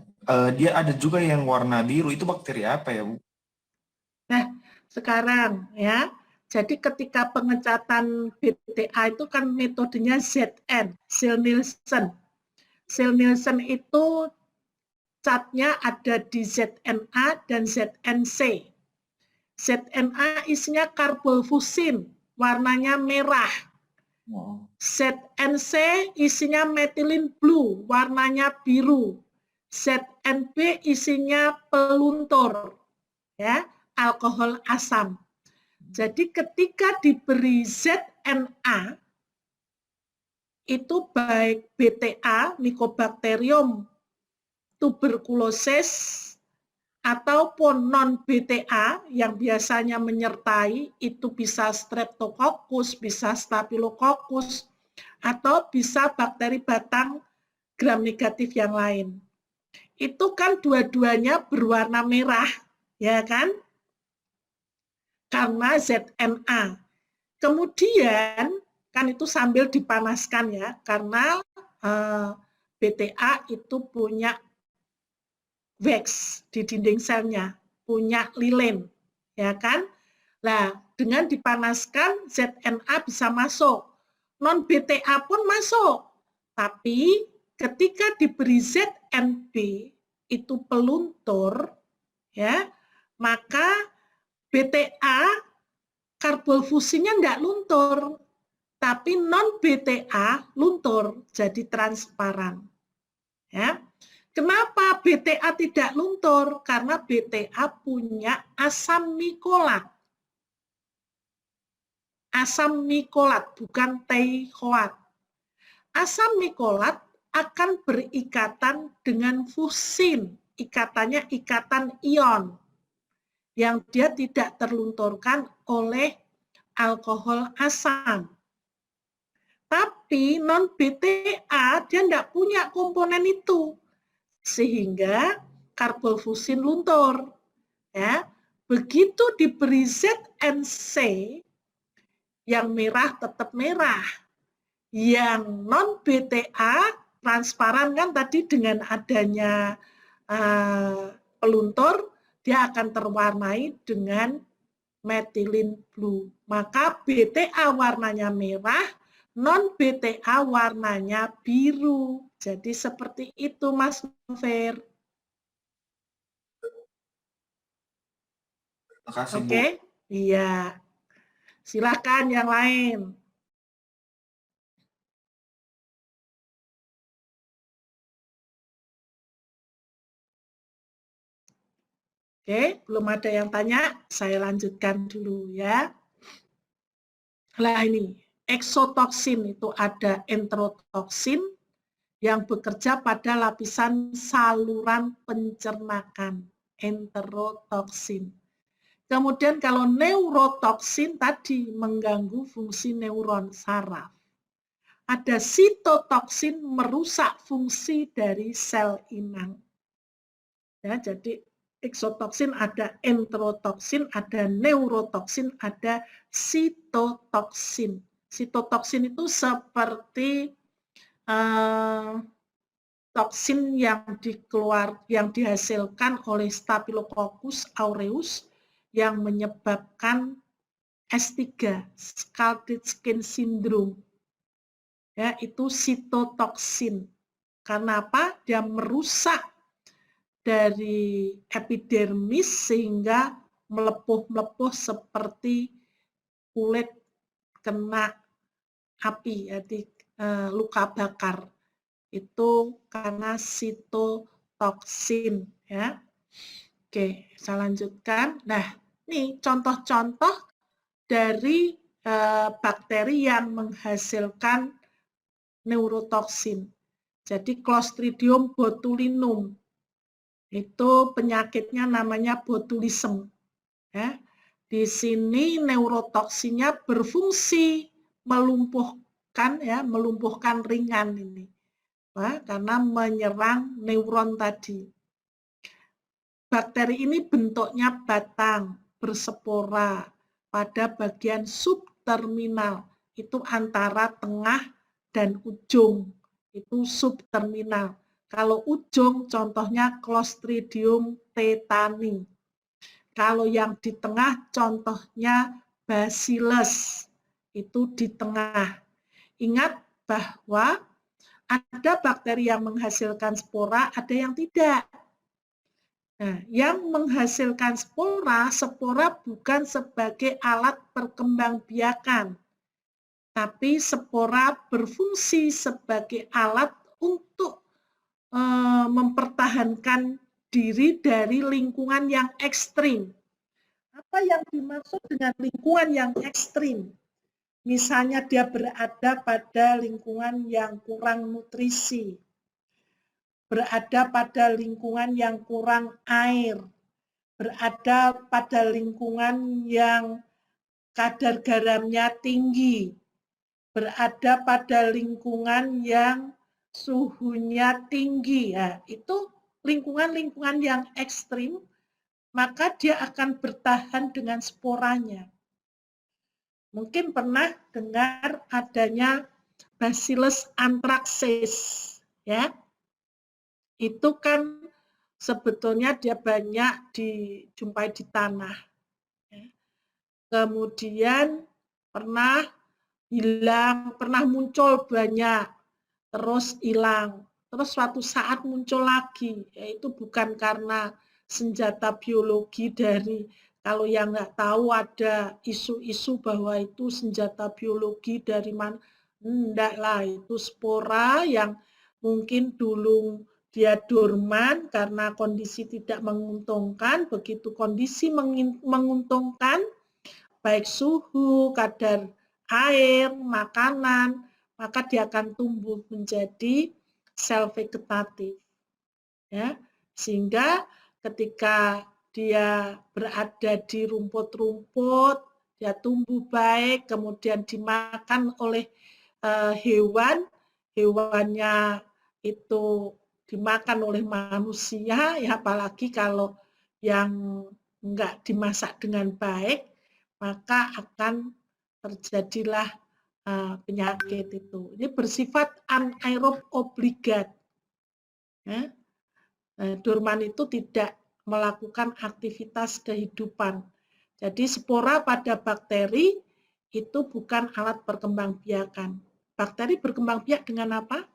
dia ada juga yang warna biru, itu bakteri apa ya Bu? nah sekarang ya, jadi ketika pengecatan BTA itu kan metodenya ZN, Zell Nielsen. Zell Nielsen itu catnya ada di ZNA dan ZNC. ZNA isinya karbonfusin, warnanya merah. Oh. ZNC isinya methylene blue, warnanya biru. ZNB isinya peluntur, ya, alkohol asam. Jadi ketika diberi ZNA, itu baik BTA, Mycobacterium tuberculosis, ataupun non-BTA yang biasanya menyertai, itu bisa Streptococcus, bisa Staphylococcus, atau bisa bakteri batang gram negatif yang lain. Itu kan dua-duanya berwarna merah, ya kan? Karena ZNA. Kemudian, kan itu sambil dipanaskan ya, karena BTA itu punya wax di dinding selnya, punya lilin, ya kan? Nah, dengan dipanaskan ZNA bisa masuk, non BTA pun masuk, tapi ketika diberi ZNB itu peluntur, ya, maka BTA karbonfusinya enggak luntur, tapi non BTA luntur, jadi transparan, ya. Kenapa BTA tidak luntur? Karena BTA punya asam mikolat. Asam mikolat, bukan teichoat. Asam mikolat akan berikatan dengan fusin. Ikatannya ikatan ion. Yang dia tidak terlunturkan oleh alkohol asam. Tapi non-BTA dia tidak punya komponen itu. Sehingga karbonfusin luntur. Ya, begitu diberi ZNC, yang merah tetap merah. Yang non-BTA transparan kan tadi dengan adanya peluntur, dia akan terwarnai dengan methylene blue. Maka BTA warnanya merah, non-BTA warnanya biru. Jadi seperti itu Mas Fer. Terima kasih Bu. Oke? Iya. Silakan yang lain. Oke, belum ada yang tanya, saya lanjutkan dulu ya. Nah ini, eksotoksin itu ada enterotoksin yang bekerja pada lapisan saluran pencernaan, enterotoksin. Kemudian kalau neurotoksin tadi mengganggu fungsi neuron saraf. Ada sitotoksin merusak fungsi dari sel inang. Ya, jadi eksotoksin ada enterotoksin, ada neurotoksin, ada sitotoksin. Sitotoksin itu seperti toksin yang dihasilkan oleh Staphylococcus aureus yang menyebabkan S3, Scalded Skin Syndrome. Ya, itu sitotoksin. Karena apa? Dia merusak dari epidermis sehingga melepuh-melepuh seperti kulit kena api, jadi luka bakar. Itu karena sitotoksin ya. Oke, saya lanjutkan. Nah, ini contoh-contoh dari bakteri yang menghasilkan neurotoksin. Jadi Clostridium botulinum itu penyakitnya namanya botulism. Ya. Di sini neurotoksinnya berfungsi melumpuhkan ringan ini. Nah, karena menyerang neuron tadi. bakteri ini bentuknya batang, berspora pada bagian subterminal, itu antara tengah dan ujung, itu subterminal. Kalau ujung contohnya Clostridium tetani. Kalau yang di tengah contohnya Bacillus, itu di tengah. Ingat bahwa ada bakteri yang menghasilkan spora, ada yang tidak. Nah, yang menghasilkan spora, spora bukan sebagai alat perkembangbiakan, tapi spora berfungsi sebagai alat untuk mempertahankan diri dari lingkungan yang ekstrim. Apa yang dimaksud dengan lingkungan yang ekstrim? Misalnya dia berada pada lingkungan yang kurang nutrisi, berada pada lingkungan yang kurang air, berada pada lingkungan yang kadar garamnya tinggi, berada pada lingkungan yang suhunya tinggi, ya, itu lingkungan-lingkungan yang ekstrim, maka dia akan bertahan dengan sporanya. Mungkin pernah dengar adanya Bacillus anthracis, ya. Itu kan sebetulnya dia banyak dijumpai di tanah. Ya. Kemudian pernah hilang, pernah muncul banyak, terus hilang, terus suatu saat muncul lagi, yaitu bukan karena senjata biologi dari, kalau yang nggak tahu ada isu-isu bahwa itu senjata biologi dari mana, enggak lah, itu spora yang mungkin dulu dia dorman karena kondisi tidak menguntungkan, begitu kondisi menguntungkan, baik suhu, kadar air, makanan, maka dia akan tumbuh menjadi sel vegetatif. Ya, sehingga ketika dia berada di rumput-rumput, dia tumbuh baik, kemudian dimakan oleh hewan, hewannya itu dimakan oleh manusia, ya apalagi kalau yang enggak dimasak dengan baik, maka akan terjadilah penyakit itu. Ini bersifat anaerob obligat. Ya. Dorman itu tidak melakukan aktivitas kehidupan. Jadi spora pada bakteri itu bukan alat perkembangbiakan. Bakteri berkembang biak dengan apa?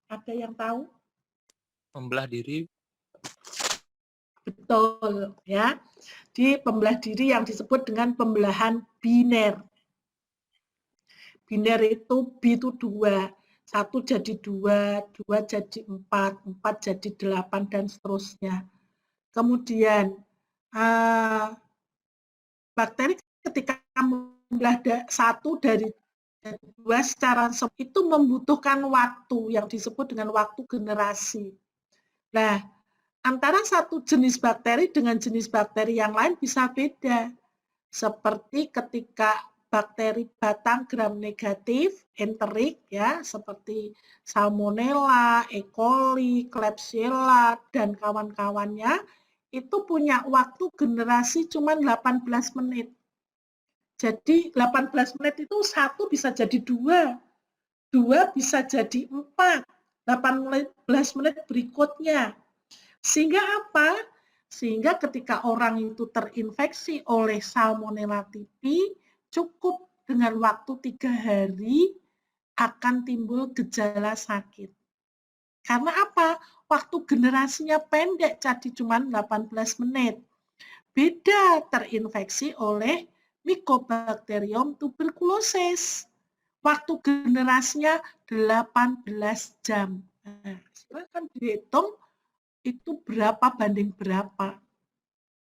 Ada yang tahu? Membelah diri. Betul, ya. Di pembelah diri yang disebut dengan pembelahan biner. Biner itu B itu 2, 1 jadi 2, 2 jadi 4, 4 jadi 8, dan seterusnya. Kemudian, bakteri ketika membelah 1 dari 2 secara itu membutuhkan waktu yang disebut dengan waktu generasi. Nah, antara satu jenis bakteri dengan jenis bakteri yang lain bisa beda. Seperti ketika bakteri batang gram negatif, enterik, ya, seperti Salmonella, E. coli, Klebsiella, dan kawan-kawannya, itu punya waktu generasi cuma 18 menit. Jadi 18 menit itu 1 bisa jadi 2, 2 bisa jadi 4, 18 menit berikutnya. Sehingga apa? Sehingga ketika orang itu terinfeksi oleh Salmonella typhi, cukup dengan waktu 3 hari akan timbul gejala sakit. Karena apa? Waktu generasinya pendek, jadi cuma 18 menit. Beda terinfeksi oleh Mycobacterium tuberculosis. Waktu generasinya 18 jam. Nah, silakan dihitung itu berapa banding berapa.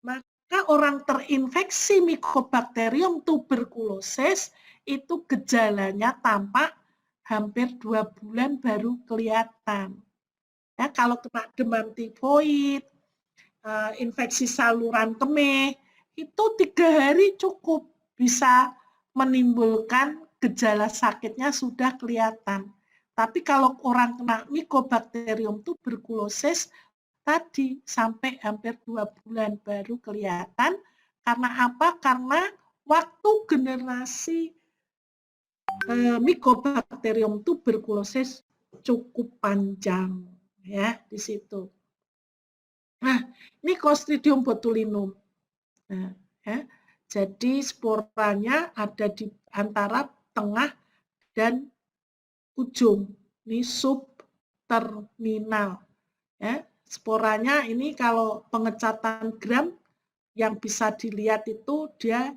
Maka orang terinfeksi Mycobacterium tuberculosis itu gejalanya tampak hampir 2 bulan baru kelihatan. Ya, kalau kena demam tifoid, infeksi saluran kemih, itu 3 hari cukup bisa menimbulkan gejala sakitnya sudah kelihatan. Tapi kalau orang kena Mycobacterium tuberculosis, tadi sampai hampir 2 bulan baru kelihatan. Karena apa? Karena waktu generasi Mycobacterium tuberculosis cukup panjang ya di situ. Nah, ini Clostridium botulinum. Nah, ya, jadi sporanya ada di antara tengah dan ujung. Ini subterminal. Ya, sporanya ini kalau pengecatan gram yang bisa dilihat itu dia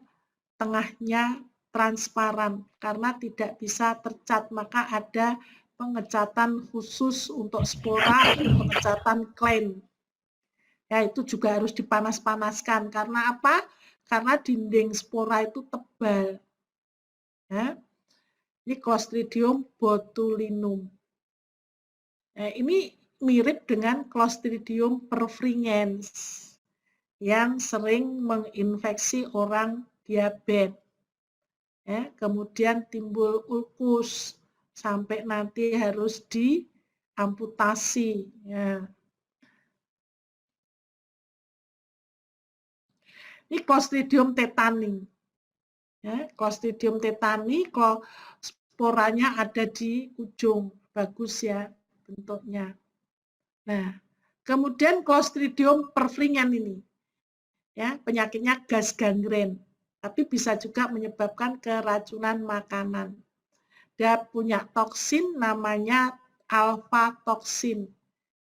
tengahnya transparan karena tidak bisa tercat, maka ada pengecatan khusus untuk spora, pengecatan Klein. Ya, itu juga harus dipanas-panaskan. Karena apa? Karena dinding spora itu tebal. Ya. Ini Clostridium botulinum. Nah, ini mirip dengan Clostridium perfringens yang sering menginfeksi orang diabetes. Ya, kemudian timbul ulkus sampai nanti harus diamputasi. Ya. Ini Clostridium tetani. Ya, Clostridium tetani, kalau sporanya ada di ujung, bagus ya bentuknya. Nah, kemudian Clostridium perfringens ini, ya penyakitnya gas gangren, tapi bisa juga menyebabkan keracunan makanan. Dia punya toksin namanya alfa toksin.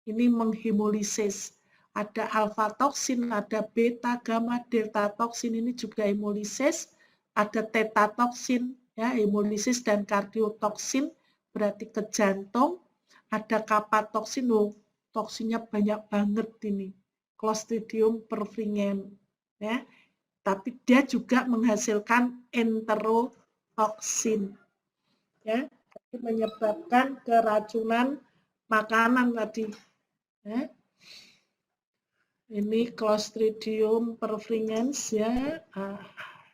Ini menghemolisis. Ada alfa toksin, ada beta, gamma, delta toksin, ini juga hemolisis. Ada theta toksin, ya, hemolisis dan kardiotoksin, berarti ke jantung. Ada kappa toksin, toksinnya banyak banget ini. Clostridium perfringens, ya. Tapi dia juga menghasilkan enterotoksin, ya, menyebabkan keracunan makanan tadi. Ya. Ini Clostridium perfringens ya.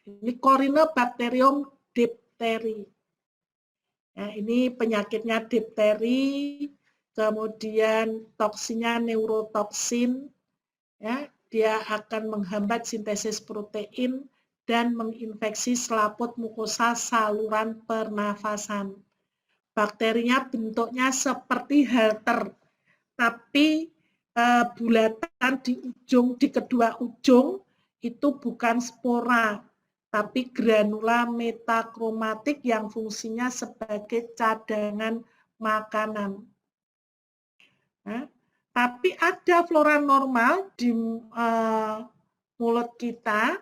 Ini Corynebacterium diphtheri. Ya, ini penyakitnya difteri, kemudian toksinnya neurotoksin. Ya, dia akan menghambat sintesis protein dan menginfeksi selaput mukosa saluran pernafasan. Bakterinya bentuknya seperti halter, tapi bulatan di kedua ujung itu bukan spora, tapi granula metakromatik yang fungsinya sebagai cadangan makanan. Nah, tapi ada flora normal di mulut kita,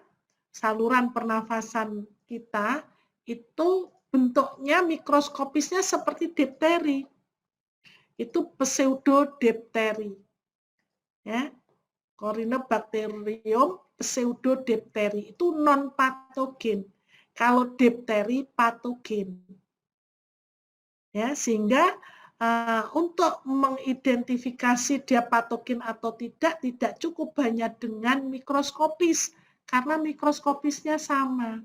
saluran pernafasan kita, itu bentuknya mikroskopisnya seperti difteri. Itu pseudodiphtheri. Ya, Corynebacterium pseudodiphtheri itu non patogen. Kalau difteri patogen. Ya, sehingga untuk mengidentifikasi dia patogen atau tidak cukup hanya dengan mikroskopis karena mikroskopisnya sama.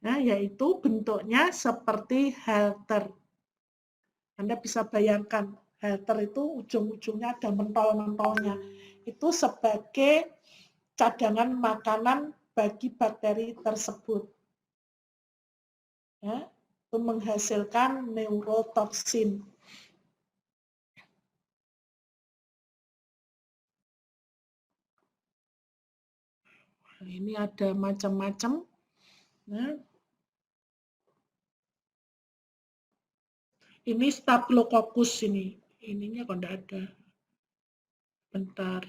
Nah, yaitu bentuknya seperti halter. Anda bisa bayangkan halter itu ujung-ujungnya ada mentol-mentolnya. Itu sebagai cadangan makanan bagi bakteri tersebut. Ya, itu menghasilkan neurotoksin. Ini ada macam-macam. Nah, ini Staphylococcus ini. Ininya kok enggak ada. Bentar.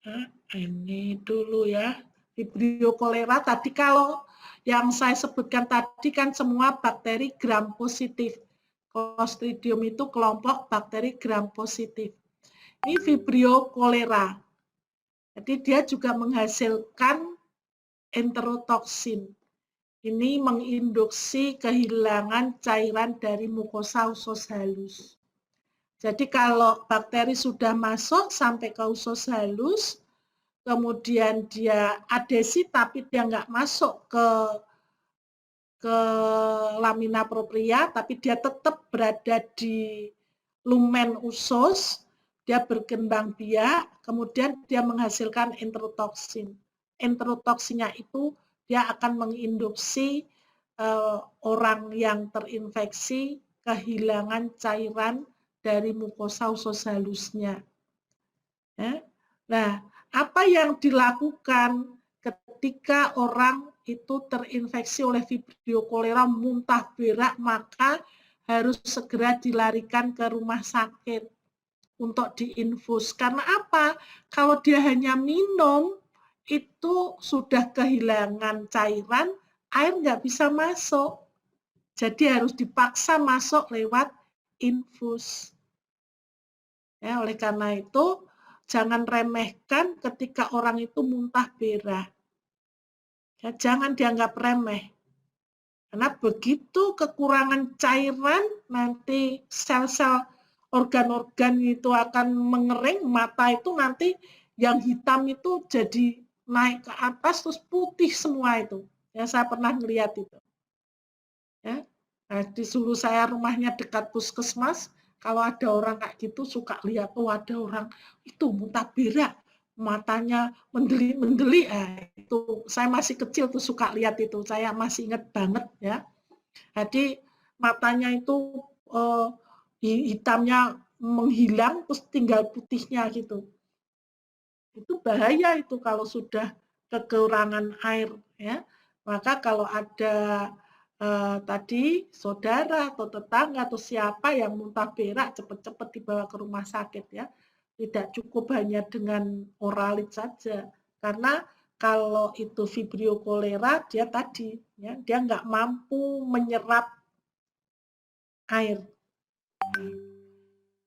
Nah, ini dulu ya. Vibrio cholera tadi kalau yang saya sebutkan tadi kan semua bakteri gram positif. Clostridium itu kelompok bakteri gram positif. Ini Vibrio cholera. Jadi dia juga menghasilkan enterotoksin. Ini menginduksi kehilangan cairan dari mukosa usus halus. Jadi kalau bakteri sudah masuk sampai ke usus halus, kemudian dia adesi tapi dia nggak masuk ke lamina propria, tapi dia tetap berada di lumen usus, dia berkembang biak, kemudian dia menghasilkan enterotoksin. Enterotoksinnya itu dia akan menginduksi orang yang terinfeksi kehilangan cairan dari mukosa usus halusnya. Ya. Nah, apa yang dilakukan ketika orang itu terinfeksi oleh Vibrio cholera muntah berak, maka harus segera dilarikan ke rumah sakit untuk diinfus. Karena apa? Kalau dia hanya minum, itu sudah kehilangan cairan, air nggak bisa masuk. Jadi harus dipaksa masuk lewat infus. Ya, oleh karena itu, jangan remehkan ketika orang itu muntah berak. Ya, jangan dianggap remeh. Karena begitu kekurangan cairan, nanti sel-sel organ-organ itu akan mengering, mata itu nanti yang hitam itu jadi naik ke atas terus putih semua itu. Ya, saya pernah melihat itu. Ya. Nah, disuruh saya rumahnya dekat puskesmas, kalau ada orang kayak gitu suka lihat, oh ada orang itu muntah berak, matanya mendeli-mendeli, itu saya masih kecil tuh suka lihat itu, saya masih ingat banget ya. Jadi matanya itu hitamnya menghilang terus tinggal putihnya gitu. Itu bahaya itu kalau sudah kekurangan air ya. Maka kalau ada tadi saudara atau tetangga atau siapa yang muntah berak, cepat-cepat dibawa ke rumah sakit ya. Tidak cukup hanya dengan oralit saja, karena kalau itu Vibrio cholera dia tadi ya, dia nggak mampu menyerap air.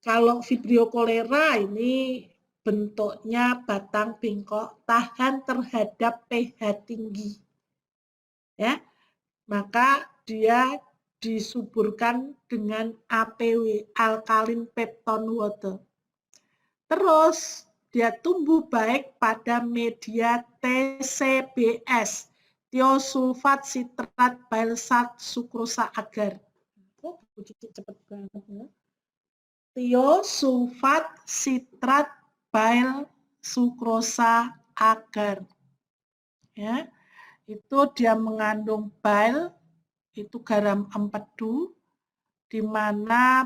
Kalau Vibrio cholera ini bentuknya batang bengkok, tahan terhadap pH tinggi. Ya, maka dia disuburkan dengan APW, alkaline peptone water. Terus dia tumbuh baik pada media TCBS, tiosulfat sitrat bile salt sukrosa agar. Oh, cepet banget ya. Tiosulfat sitrat bile sukrosa agar. Ya, itu dia mengandung bile, itu garam empedu, di mana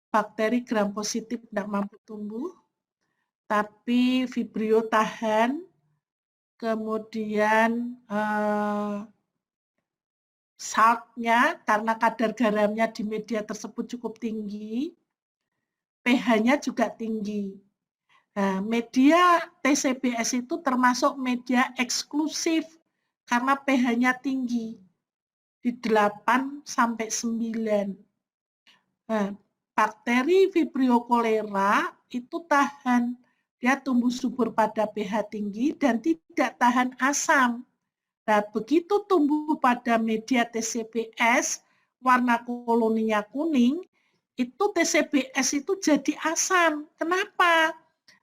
bakteri gram positif tidak mampu tumbuh, tapi Vibrio tahan, kemudian saltnya karena kadar garamnya di media tersebut cukup tinggi, pH-nya juga tinggi. Nah, media TCBS itu termasuk media eksklusif karena pH-nya tinggi, di 8 sampai 9. Nah, bakteri Vibrio cholera itu tahan, dia tumbuh subur pada pH tinggi dan tidak tahan asam. Nah, begitu tumbuh pada media TCBS, warna koloninya kuning, itu TCBS itu jadi asam. Kenapa?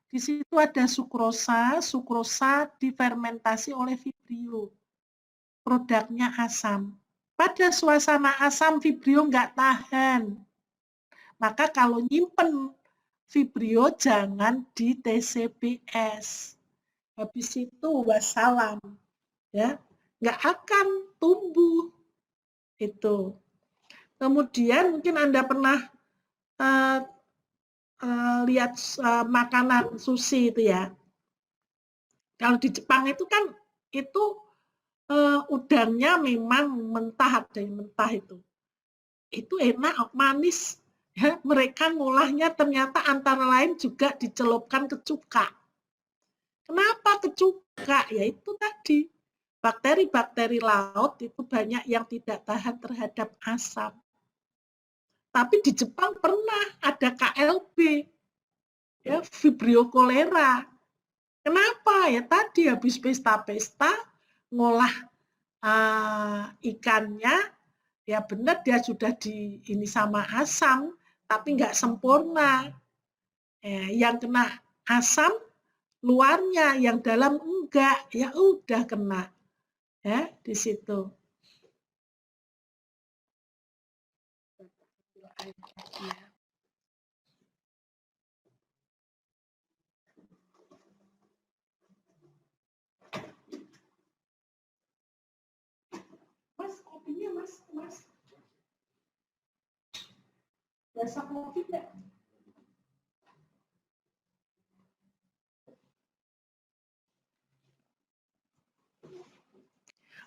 Di situ ada sukrosa, sukrosa difermentasi oleh Vibrio. Produknya asam. Pada suasana asam, Vibrio nggak tahan. Maka kalau nyimpen Vibrio jangan di TCBS. Habis itu wassalam, ya, nggak akan tumbuh itu. Kemudian mungkin Anda pernah lihat makanan sushi itu ya. Kalau di Jepang itu kan itu udangnya memang mentah, ada yang mentah itu. Itu enak, manis. Ya, mereka ngolahnya ternyata antara lain juga dicelupkan ke cuka. Kenapa ke cuka? Ya itu tadi, bakteri-bakteri laut itu banyak yang tidak tahan terhadap asam. Tapi di Jepang pernah ada KLB, ya, Vibrio cholera. Kenapa? Ya tadi habis pesta-pesta ngolah ikannya, ya benar dia sudah ini sama asam, tapi nggak sempurna. Yang kena asam luarnya, yang dalam enggak, ya udah kena. Ya, di situ. kopinya, Mas. Biasa kopi nggak?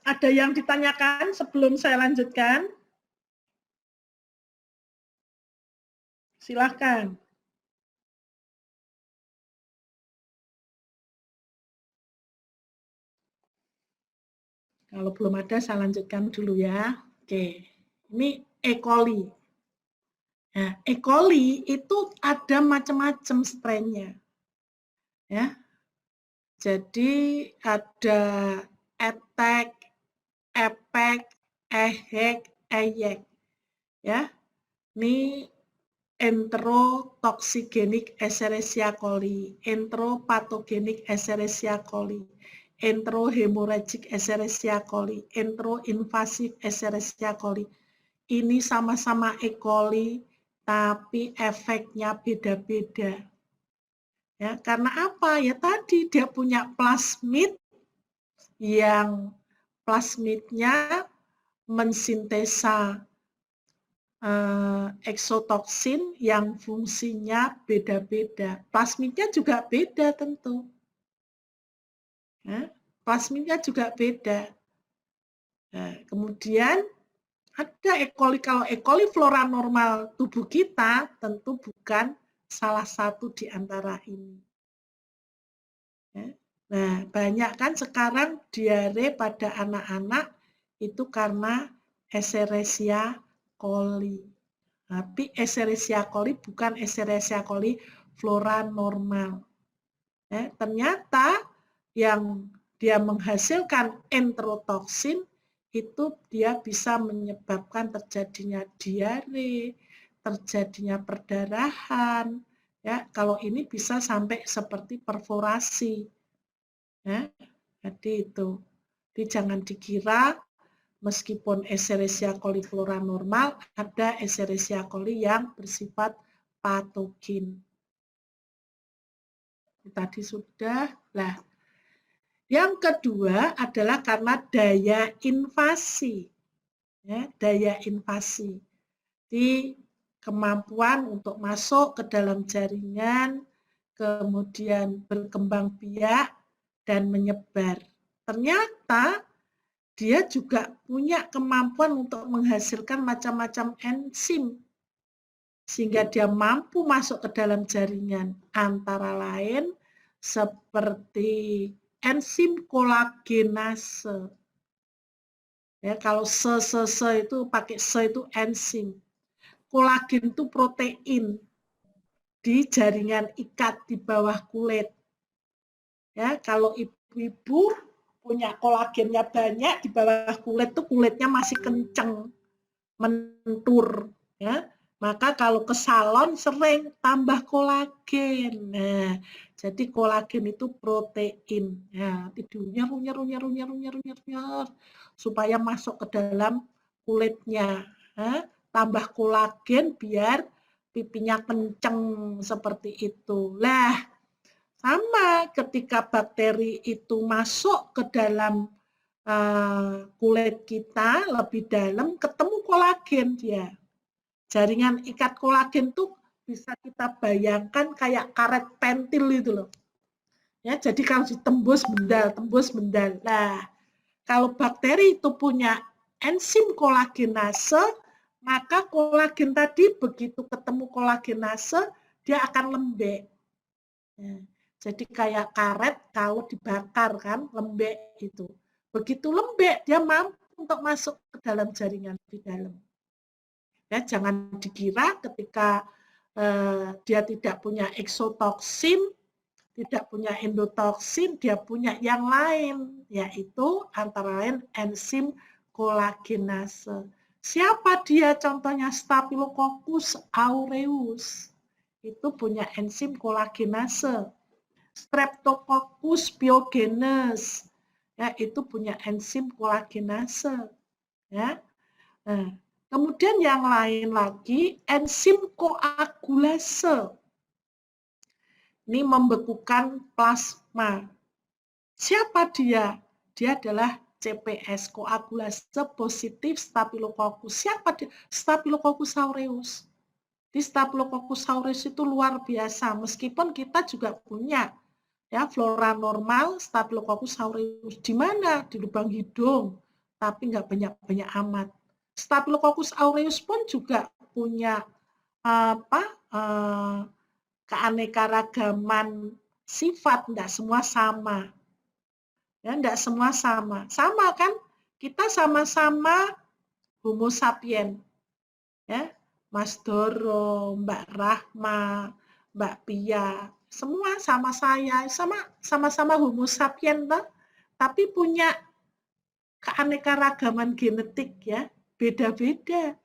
Ada yang ditanyakan sebelum saya lanjutkan? Silahkan. Kalau belum ada, saya lanjutkan dulu ya. Oke, ini E. coli. Nah, E. coli itu ada macam-macam strainnya. Ya. Jadi ada ETEC, EPEC, EHEC, EYEC. Ya. Ini enterotoxic Escherichia coli, enteropathogenik Escherichia coli, enterohemorrhagic Escherichia coli, enteroinvasive Escherichia coli. Ini sama-sama E. coli, tapi efeknya beda-beda. Ya, karena apa? Ya tadi dia punya plasmid yang plasmidnya mensintesa eksotoksin yang fungsinya beda-beda. Plasmidnya juga beda tentu. Ya, plasmidnya juga beda. Nah, kemudian ada E. coli. Kalau E. coli flora normal tubuh kita tentu bukan salah satu di antara ini. Ya. Nah, banyak kan sekarang diare pada anak-anak itu karena Escherichia coli. Tapi Escherichia coli bukan Escherichia coli flora normal. Ya, ternyata yang dia menghasilkan enterotoksin itu dia bisa menyebabkan terjadinya diare, terjadinya perdarahan. Ya, kalau ini bisa sampai seperti perforasi. Ya, jadi itu. Jadi jangan dikira meskipun Escherichia coli flora normal, ada Escherichia coli yang bersifat patogen. Tadi sudah. Nah, yang kedua adalah karena daya invasi. Ya, daya invasi. Di kemampuan untuk masuk ke dalam jaringan, kemudian berkembang biak dan menyebar. Ternyata dia juga punya kemampuan untuk menghasilkan macam-macam enzim sehingga dia mampu masuk ke dalam jaringan, antara lain seperti enzim kolagenase. Ya, kalau se itu pakai se itu enzim. Kolagen itu protein di jaringan ikat di bawah kulit. Ya, kalau ibu-ibu punya kolagennya banyak di bawah kulit tuh kulitnya masih kenceng, mentur, ya. Maka kalau ke salon sering tambah kolagen. Nah, jadi kolagen itu protein. Ya, tidurnya runyer supaya masuk ke dalam kulitnya. Ya, tambah kolagen biar pipinya kenceng seperti itu. Lah, sama ketika bakteri itu masuk ke dalam kulit kita lebih dalam, ketemu kolagen dia. Jaringan ikat kolagen tuh bisa kita bayangkan kayak karet pentil itu loh. Ya, jadi kalau ditembus bendal. Nah, kalau bakteri itu punya enzim kolagenase, maka kolagen tadi begitu ketemu kolagenase, dia akan lembek. Ya, jadi kayak karet kalau dibakar kan, lembek itu. Begitu lembek, dia mampu untuk masuk ke dalam jaringan di dalam. Ya, jangan dikira ketika dia tidak punya eksotoksin, tidak punya endotoksin, dia punya yang lain, yaitu antara lain enzim kolagenase. Siapa dia? Contohnya Staphylococcus aureus. Itu punya enzim kolagenase. Streptococcus pyogenes, ya, itu punya enzim kolagenase. Ya. Nah, kemudian yang lain lagi, enzim koagulase. Ini membekukan plasma. Siapa dia? Dia adalah CPS, koagulase positif Staphylococcus. Siapa Staphylococcus aureus? Di Staphylococcus aureus itu luar biasa, meskipun kita juga punya ya flora normal Staphylococcus aureus. Di mana? Di lubang hidung, tapi nggak banyak-banyak amat. Staphylococcus aureus pun juga punya keanekaragaman sifat, enggak semua sama. Ya, enggak semua sama. Sama kan? Kita sama-sama Homo sapien. Ya, Mas Doro, Mbak Rahma, Mbak Pia, semua sama saya, sama-sama Homo sapien, tapi punya keanekaragaman genetik ya, beda-beda.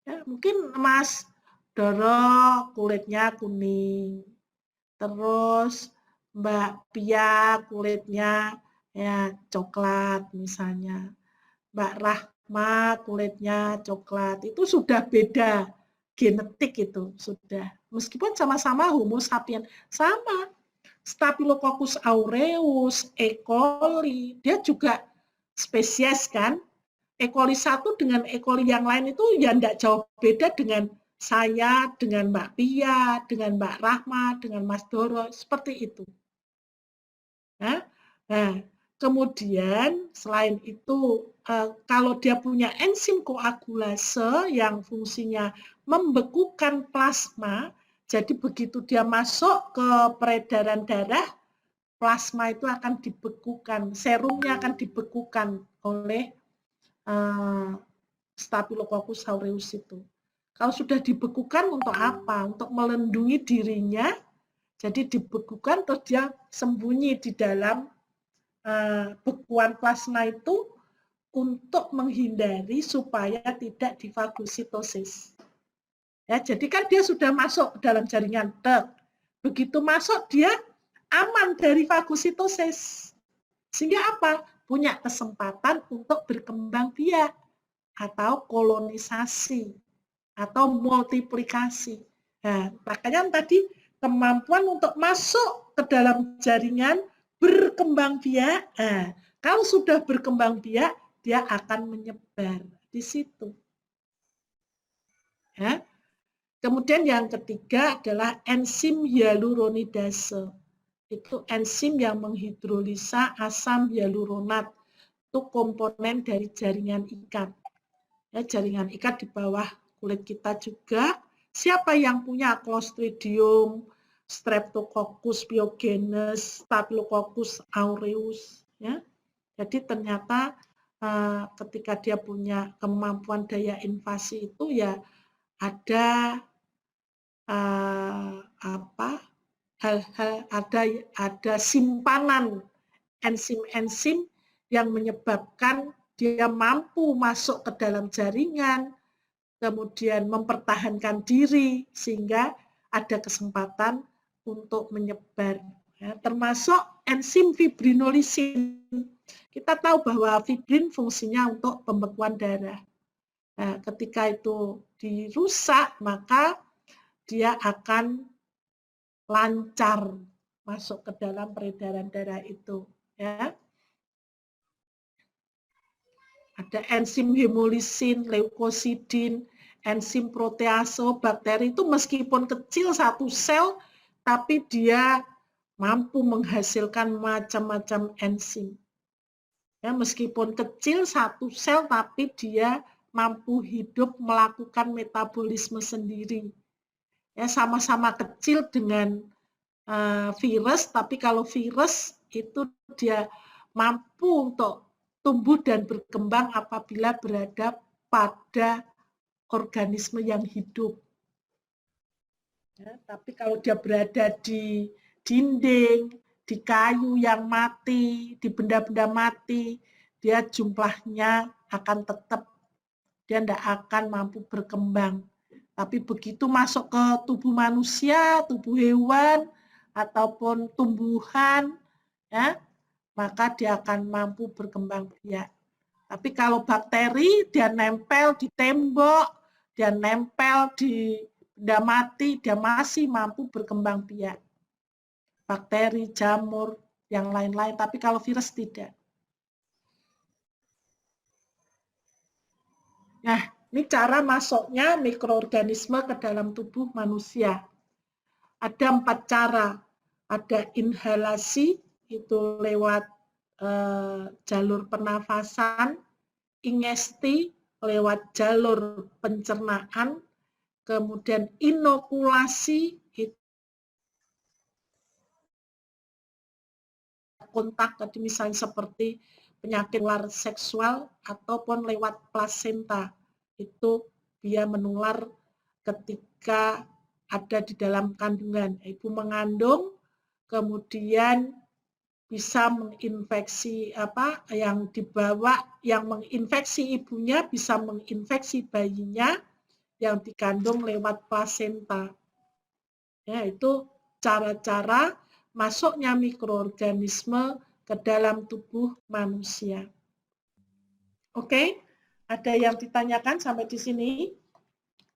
Ya, mungkin Mas Doro kulitnya kuning, terus Mbak Pia kulitnya ya coklat misalnya, Mbak Rahma kulitnya coklat, itu sudah beda genetik itu sudah. Meskipun sama-sama Homo sapien, sama. Staphylococcus aureus, E. coli, dia juga spesies kan. E. coli 1 dengan E. coli yang lain itu ya enggak jauh beda dengan saya, dengan Mbak Pia, dengan Mbak Rahma, dengan Mas Doro, seperti itu. Nah, kemudian selain itu, kalau dia punya enzim koagulase yang fungsinya membekukan plasma, jadi begitu dia masuk ke peredaran darah, plasma itu akan dibekukan, serumnya akan dibekukan oleh Staphylococcus aureus itu. Kalau sudah dibekukan untuk apa? Untuk melindungi dirinya, jadi dibekukan terus dia sembunyi di dalam bekuan plasma itu untuk menghindari supaya tidak difagositosis. Ya, jadi kan dia sudah masuk ke dalam jaringan begitu masuk dia aman dari fagositosis. Sehingga apa? Punya kesempatan untuk berkembang biak atau kolonisasi atau multiplikasi. Nah, makanya tadi kemampuan untuk masuk ke dalam jaringan berkembang biak. Nah, kalau sudah berkembang biak, dia akan menyebar di situ. Ya. Kemudian yang ketiga adalah enzim hyaluronidase. Itu enzim yang menghidrolisa asam hyaluronat. Itu komponen dari jaringan ikat. Ya, jaringan ikat di bawah kulit kita juga. Siapa yang punya Clostridium, Streptococcus pyogenes, Staphylococcus aureus, ya. Jadi ternyata ketika dia punya kemampuan daya invasi itu ya ada hal-hal, ada simpanan enzim-enzim yang menyebabkan dia mampu masuk ke dalam jaringan, kemudian mempertahankan diri sehingga ada kesempatan untuk menyebar. Ya, termasuk enzim fibrinolisin. Kita tahu bahwa fibrin fungsinya untuk pembekuan darah. Nah, ketika itu dirusak, maka dia akan lancar masuk ke dalam peredaran darah itu. Ya. Ada enzim hemolisin, leukosidin, enzim protease, bakteri itu meskipun kecil satu sel, tapi dia mampu menghasilkan macam-macam enzim. Ya, meskipun kecil satu sel, tapi dia mampu hidup melakukan metabolisme sendiri. Ya, sama-sama kecil dengan virus, tapi kalau virus itu dia mampu untuk tumbuh dan berkembang apabila berada pada organisme yang hidup. Ya, tapi kalau dia berada di dinding, di kayu yang mati, di benda-benda mati, dia jumlahnya akan tetap, dia tidak akan mampu berkembang. Tapi begitu masuk ke tubuh manusia, tubuh hewan, ataupun tumbuhan, ya, maka dia akan mampu berkembang biak. Tapi kalau bakteri, dia nempel di tembok, dia nempel di benda mati, dia masih mampu berkembang biak. Bakteri, jamur, yang lain-lain. Tapi kalau virus tidak. Ini cara masuknya mikroorganisme ke dalam tubuh manusia. Ada 4 cara. Ada inhalasi, itu lewat jalur pernafasan, ingesti lewat jalur pencernaan, kemudian inokulasi, itu kontak tadi misalnya seperti penyakit menular seksual ataupun lewat plasenta. Itu dia menular ketika ada di dalam kandungan. Ibu mengandung, kemudian bisa menginfeksi yang dibawa, yang menginfeksi ibunya bisa menginfeksi bayinya yang dikandung lewat plasenta. Ya, itu cara-cara masuknya mikroorganisme ke dalam tubuh manusia. Oke, ada yang ditanyakan sampai di sini?